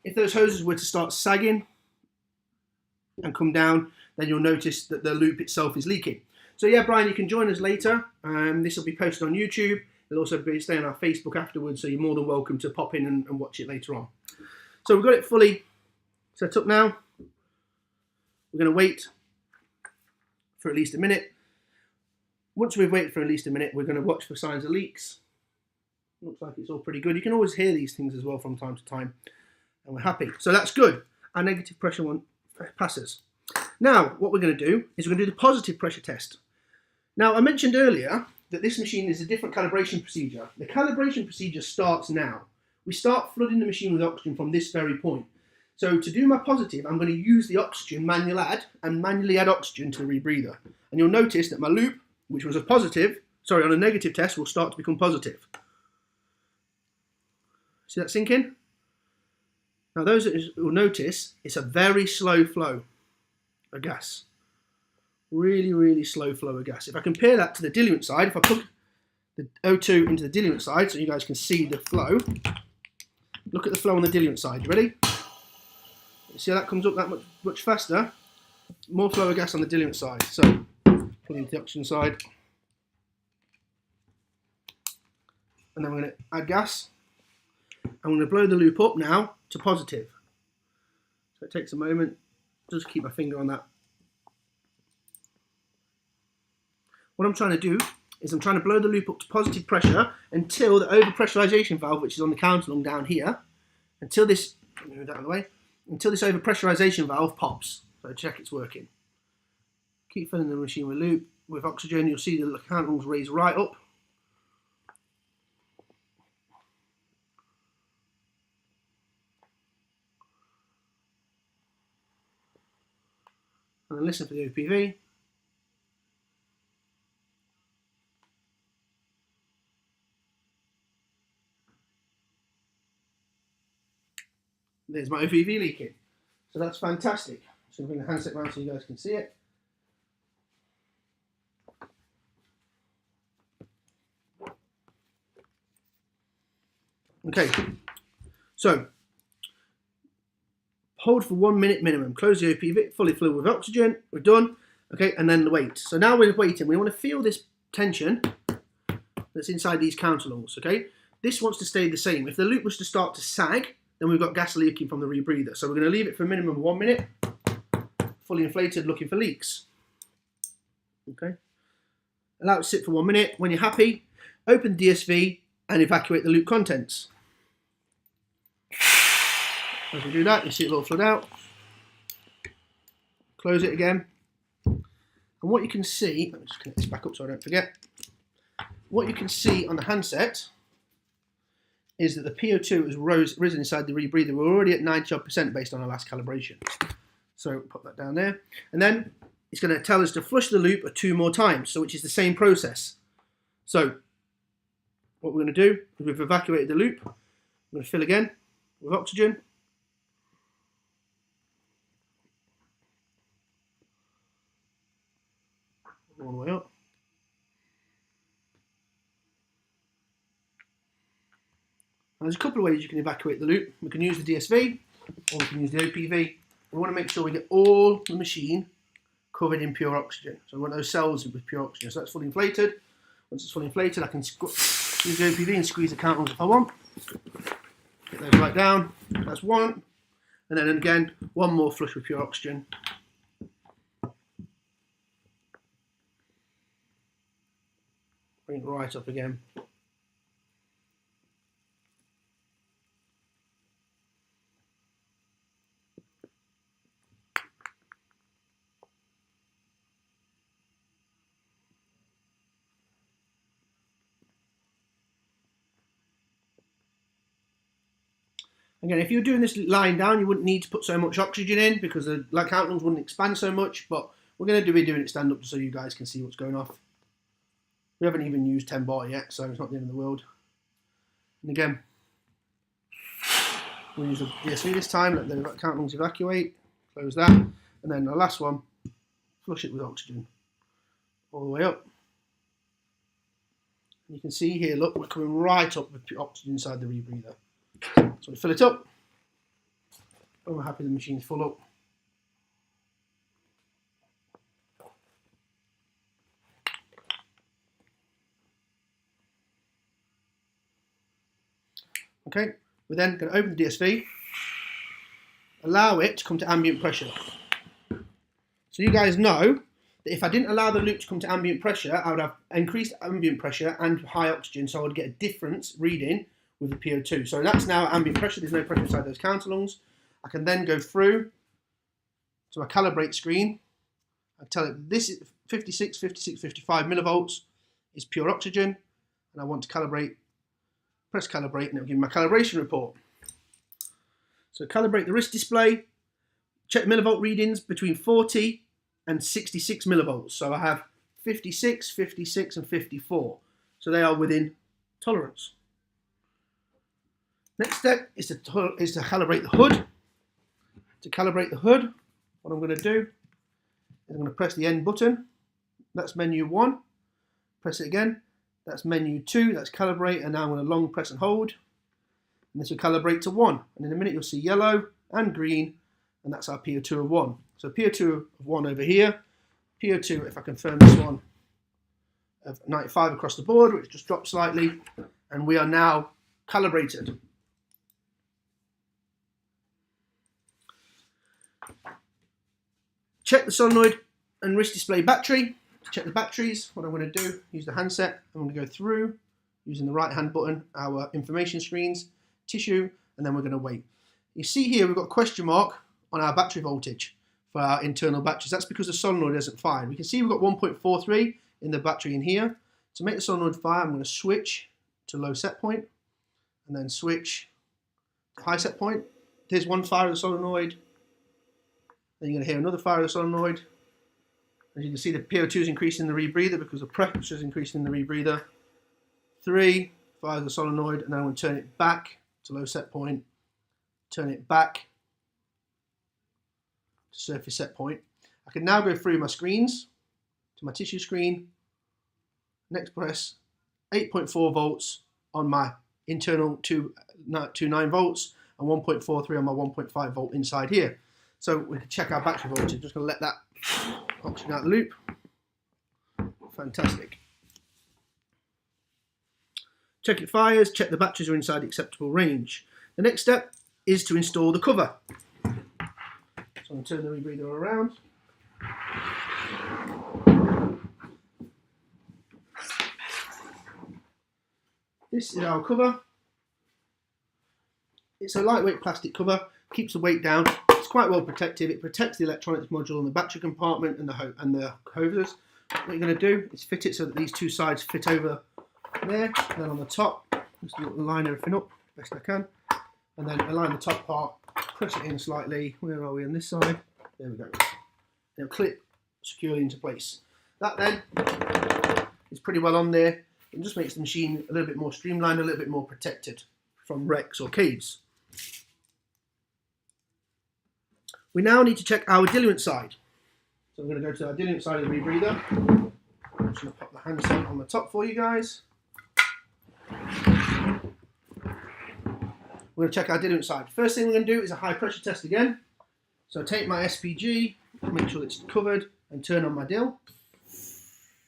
If those hoses were to start sagging and come down, then you'll notice that the loop itself is leaking. So yeah, Brian, you can join us later. This will be posted on YouTube. It'll also be staying on our Facebook afterwards, so you're more than welcome to pop in and watch it later on. So we've got it fully set up now. We're going to wait for at least a minute. Once we've waited for at least a minute, we're going to watch for signs of leaks. Looks like it's all pretty good. You can always hear these things as well from time to time, and we're happy. So that's good. Our negative pressure one passes. Now, what we're going to do is we're going to do the positive pressure test. Now, I mentioned earlier that this machine is a different calibration procedure. The calibration procedure starts now. We start flooding the machine with oxygen from this very point. So to do my positive, I'm going to use the oxygen manually add oxygen to the rebreather. And you'll notice that my loop, which was on a negative test, will start to become positive. See that sink in? Now those that will notice, it's a very slow flow of gas. Really, really slow flow of gas. If I compare that to the diluent side, if I put the O2 into the diluent side so you guys can see the flow, look at the flow on the diluent side. You ready? You see how that comes up that much faster? More flow of gas on the diluent side. So, put into the oxygen side. And then we're going to add gas. I'm going to blow the loop up now to positive. So it takes a moment. Just keep my finger on that. What I'm trying to do is I'm trying to blow the loop up to positive pressure until the overpressurization valve, which is on the counterlung down here, until this, move that out of the way, until this overpressurization valve pops. So check it's working. Keep filling the machine with oxygen. You'll see the counterlungs raise right up. And then listen for the OPV. There's my OPV leaking. So that's fantastic. So I'm going to bring the handset around so you guys can see it. Okay, so hold for 1 minute minimum. Close the OPV, fully filled with oxygen. We're done. Okay, and then wait. So now we're waiting. We want to feel this tension that's inside these counterlungs. Okay, this wants to stay the same. If the loop was to start to sag, then we've got gas leaking from the rebreather. So we're going to leave it for a minimum of 1 minute, fully inflated, looking for leaks. Okay, allow it to sit for 1 minute. When you're happy, open the DSV and evacuate the loop contents. As we do that, you see it all flood out. Close it again. And what you can see, let me just connect this back up so I don't forget. What you can see on the handset is that the PO2 has risen inside the rebreather. We're already at 90% based on our last calibration. So put that down there. And then it's going to tell us to flush the loop 2 more times, so which is the same process. So what we're going to do is we've evacuated the loop. I'm going to fill again with oxygen. All the way up. Now, there's a couple of ways you can evacuate the loop. We can use the DSV or we can use the OPV. We want to make sure we get all the machine covered in pure oxygen. So we want those cells with pure oxygen. So that's fully inflated. Once it's fully inflated, I can use the OPV and squeeze the counterlungs if I want. Get those right down. That's one. And then again, one more flush with pure oxygen. Bring it right up again. Again, if you're doing this lying down, you wouldn't need to put so much oxygen in because the count lungs wouldn't expand so much, but we're going to be doing it stand up so you guys can see what's going off. We haven't even used 10 bar yet, so it's not the end of the world. And again, we'll use the DSV this time, let the count lungs evacuate, close that, and then the last one, flush it with oxygen all the way up. And you can see here, look, we're coming right up with oxygen inside the rebreather. So we fill it up, and we're happy the machine's full up. Okay, we're then going to open the DSV, allow it to come to ambient pressure. So you guys know that if I didn't allow the loop to come to ambient pressure, I would have increased ambient pressure and high oxygen, so I would get a difference reading with the PO2. So that's now ambient pressure, there's no pressure inside those counter lungs. I can then go through to my calibrate screen. I tell it this is 56, 55 millivolts is pure oxygen, and I want to calibrate. Press calibrate and it'll give me my calibration report. So calibrate the wrist display, check millivolt readings between 40 and 66 millivolts. So I have 56, 56 and 54. So they are within tolerance. Next step is to calibrate the hood. To calibrate the hood, what I'm going to do is I'm going to press the end button. That's menu 1. Press it again. That's menu 2, that's calibrate, and now I'm going to long press and hold. And this will calibrate to 1. And in a minute you'll see yellow and green, and that's our PO2 of 1. So PO2 of 1 over here. PO2, if I confirm this one, of 95 across the board, which just dropped slightly. And we are now calibrated. Check the solenoid and wrist display battery. To check the batteries, what I'm going to do, use the handset, I'm going to go through, using the right hand button, our information screens, tissue, and then we're going to wait. You see here we've got a question mark on our battery voltage for our internal batteries. That's because the solenoid isn't fired. We can see we've got 1.43 in the battery in here. To make the solenoid fire, I'm going to switch to low set point, and then switch to high set point. There's one fire of the solenoid, then you're going to hear another fire of the solenoid. As you can see, the PO2 is increasing the rebreather because the pressure is increasing in the rebreather. 3, fires the solenoid, and then I'm going to turn it back to low set point, turn it back to surface set point. I can now go through my screens to my tissue screen. Next press 8.4 volts on my internal 2.9 volts and 1.43 on my 1.5 volt inside here. So we can check our battery voltage. Just going to let that oxygen out the loop. Fantastic. Check it fires, check the batteries are inside the acceptable range. The next step is to install the cover. So I'm going to turn the rebreather around. This is our cover. It's a lightweight plastic cover, keeps the weight down. It's quite well protective. It protects the electronics module and the battery compartment and the hoses. What you're going to do is fit it so that these two sides fit over there. And then on the top, just line everything up best I can. And then align the top part, press it in slightly. Where are we on this side? There we go. It'll clip securely into place. That then is pretty well on there. It just makes the machine a little bit more streamlined, a little bit more protected from wrecks or caves. We now need to check our diluent side. So I'm going to go to our diluent side of the rebreather. I'm just going to pop the handset on the top for you guys. We're going to check our diluent side. First thing we're going to do is a high pressure test again. So take my SPG, make sure it's covered, and turn on my dill.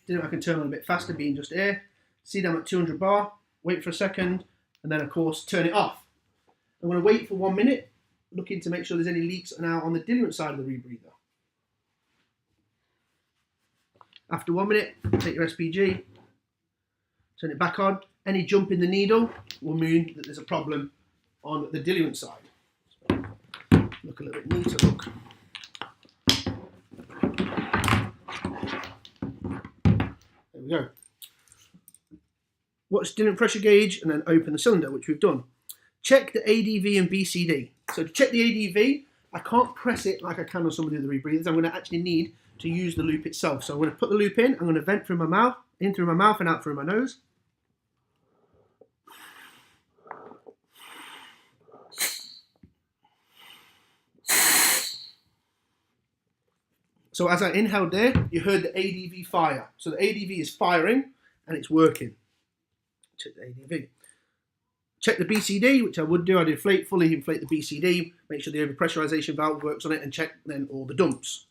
Diluent I can turn on a bit faster, being just air. See them at 200 bar, wait for a second, and then of course turn it off. I'm going to wait for 1 minute, looking to make sure there's any leaks now on the diluent side of the rebreather. After 1 minute, take your SPG, turn it back on. Any jump in the needle will mean that there's a problem on the diluent side. So, look a little bit neater, look. There we go. Watch diluent pressure gauge and then open the cylinder, which we've done. check the ADV and BCD. So to check the ADV, I can't press it like I can on some of the other rebreathers. I'm going to actually need to use the loop itself. So I'm going to put the loop in. I'm going to vent through my mouth, in through my mouth and out through my nose. So as I inhaled there, you heard the ADV fire. So the ADV is firing and it's working. Check the ADV. Check the BCD, which I would do. I'd fully inflate the BCD, make sure the overpressurization valve works on it, and check then all the dumps.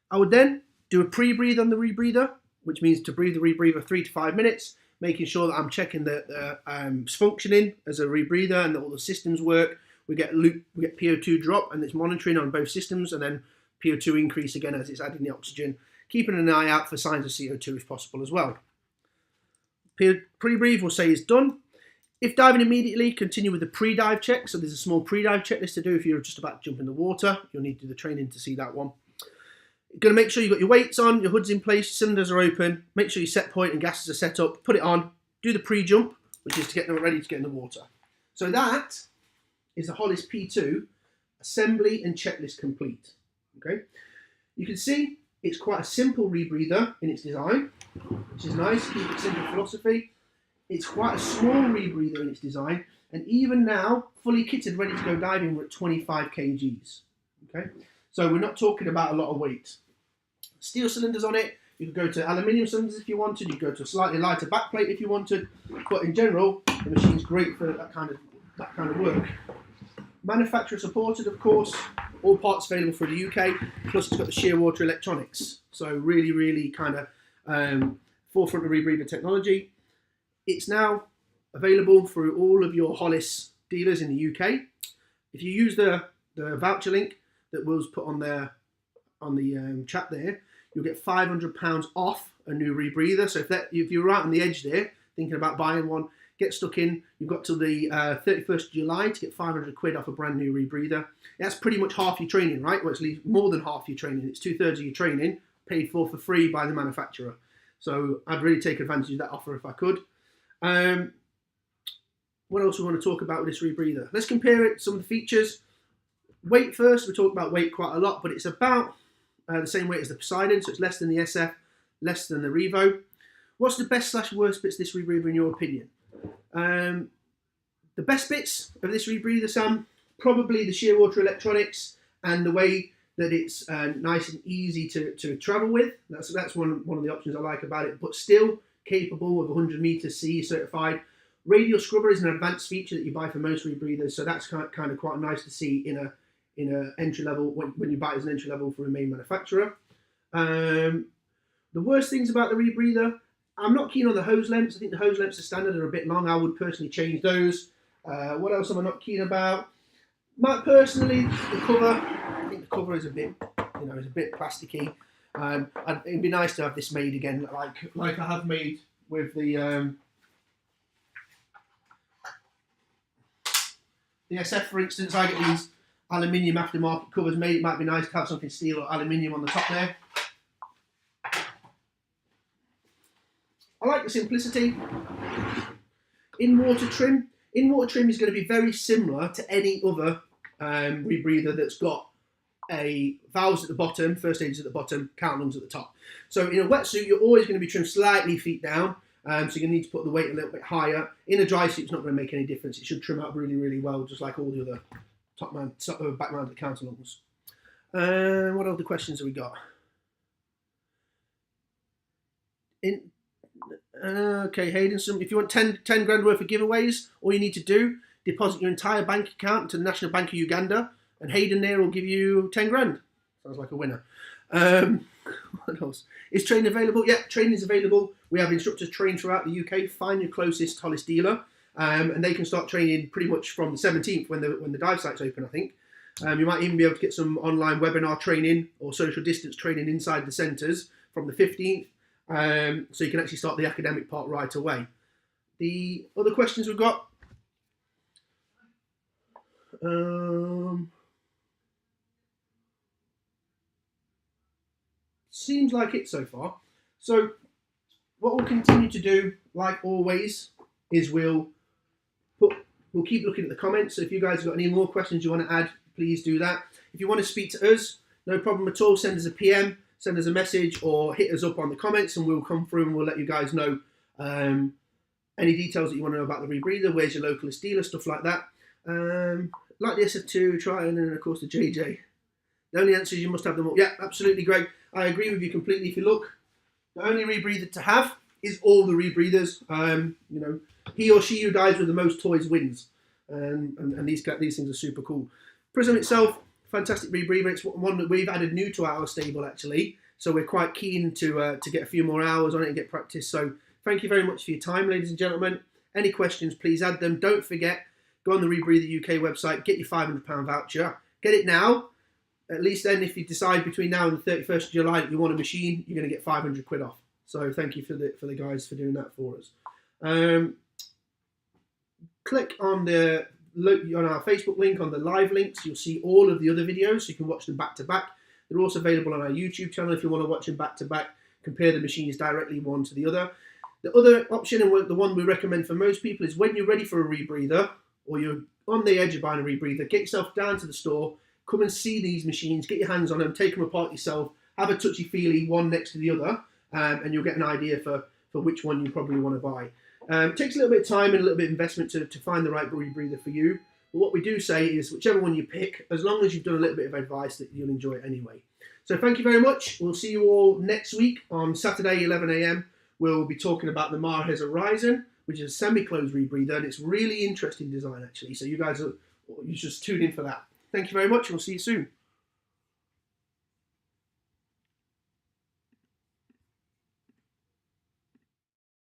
I would then do a pre-breathe on the rebreather, which means to breathe the rebreather 3 to 5 minutes, making sure that I'm checking the functioning as a rebreather and that all the systems work. We get PO2 drop, and it's monitoring on both systems, and then PO2 increase again as it's adding the oxygen, keeping an eye out for signs of CO2 if possible as well. Pre-breathe we'll say is done. If diving immediately, continue with the pre-dive check. So there's a small pre-dive checklist to do if you're just about to jump in the water. You'll need to do the training to see that one. You're going to make sure you've got your weights on, your hood's in place, cylinders are open, make sure your set point and gases are set up, put it on, do the pre-jump, which is to get them ready to get in the water. So that is the Hollis P2 assembly and checklist complete. Okay, you can see it's quite a simple rebreather in its design, which is nice, keep it simple philosophy. It's quite a small rebreather in its design, and even now, fully kitted, ready to go diving, we're at 25 kgs. Okay, so we're not talking about a lot of weight. Steel cylinders on it. You could go to aluminium cylinders if you wanted. You could go to a slightly lighter backplate if you wanted. But in general, the machine's great for that kind of work. Manufacturer supported, of course. All parts available for the UK. Plus, it's got the shear water electronics. So really, really kind of forefront of rebreather technology. It's now available through all of your Hollis dealers in the UK. If you use the voucher link that Will's put on the chat there, you'll get £500 off a new rebreather. So if you're right on the edge there, thinking about buying one, get stuck in. You've got till the 31st of July to get 500 quid off a brand new rebreather. That's pretty much half your training, right? Well, it's more than half your training. It's 2/3 of your training paid for free by the manufacturer. So I'd really take advantage of that offer if I could. What else we want to talk about with this rebreather? Let's compare it, some of the features. Weight first, we talk about weight quite a lot, but it's about the same weight as the Poseidon, so it's less than the SF, less than the Revo. What's the best/worst bits of this rebreather in your opinion? The best bits of this rebreather, Sam, probably the shear water electronics and the way that it's nice and easy to travel with. That's one of the options I like about it, but still capable of 100 meters CE certified. Radial scrubber is an advanced feature that you buy for most rebreathers, so that's kind of quite nice to see in a entry level when you buy it as an entry level from a main manufacturer. The worst things about the rebreather, I'm not keen on the hose lengths. I think the hose lengths are standard are a bit long. I would personally change those. What else am I not keen about? Personally, the cover. I think the cover is a bit plasticky. It'd be nice to have this made again, like I have made with the SF, for instance. I get these aluminium aftermarket covers made. It might be nice to have something steel or aluminium on the top there. I like the simplicity. In-water trim. In-water trim is going to be very similar to any other rebreather that's got a valves at the bottom, first aiders at the bottom, count lungs at the top. So in a wetsuit, you're always going to be trimmed slightly feet down, so you're going to need to put the weight a little bit higher. In a dry suit, it's not going to make any difference. It should trim out really, really well, just like all the other back-mounted counter lungs. What other questions have we got? Okay, Hayden, if you want 10 grand worth of giveaways, all you need to do, deposit your entire bank account to the National Bank of Uganda, and Hayden there will give you 10 grand. Sounds like a winner. What else? Is training available? Yeah, training is available. We have instructors trained throughout the UK. Find your closest Hollis dealer, and they can start training pretty much from the 17th when the dive site's open, I think. You might even be able to get some online webinar training or social distance training inside the centres from the 15th. So you can actually start the academic part right away. The other questions we've got. Seems like it so far. So what we'll continue to do, like always, is we'll We'll keep looking at the comments. So if you guys have got any more questions you want to add, please do that. If you want to speak to us, no problem at all. Send us a PM, send us a message, or hit us up on the comments, and we'll come through and we'll let you guys know any details that you want to know about the rebreather, where's your localist dealer, stuff like that. Like the SF2, try, and then of course the JJ. The only answer is you must have them all. Yeah, absolutely, Greg. I agree with you completely. If you look, the only rebreather to have is all the rebreathers. You know, he or she who dies with the most toys wins. And these things are super cool. Prism itself, fantastic rebreather. It's one that we've added new to our stable actually. So we're quite keen to get a few more hours on it and get practice. So thank you very much for your time, ladies and gentlemen. Any questions, please add them. Don't forget, go on the Rebreather UK website, get your £500 voucher. Get it now. At least then, if you decide between now and the 31st of July that you want a machine, you're going to get 500 quid off. So thank you for the guys for doing that for us. Click on our Facebook link, on the live links. You'll see all of the other videos, so you can watch them back to back. They're also available on our YouTube channel if you want to watch them back to back. Compare the machines directly one to the other. The other option, and the one we recommend for most people, is when you're ready for a rebreather or you're on the edge of buying a rebreather, get yourself down to the store, come and see these machines, get your hands on them, take them apart yourself, have a touchy-feely one next to the other, and you'll get an idea for which one you probably want to buy. It takes a little bit of time and a little bit of investment to find the right rebreather for you. But what we do say is whichever one you pick, as long as you've done a little bit of advice, that you'll enjoy it anyway. So thank you very much. We'll see you all next week on Saturday, 11 AM. We'll be talking about the Marhez Horizon, which is a semi-closed rebreather, and it's really interesting design actually. So you should tune in for that. Thank you very much, and we'll see you soon.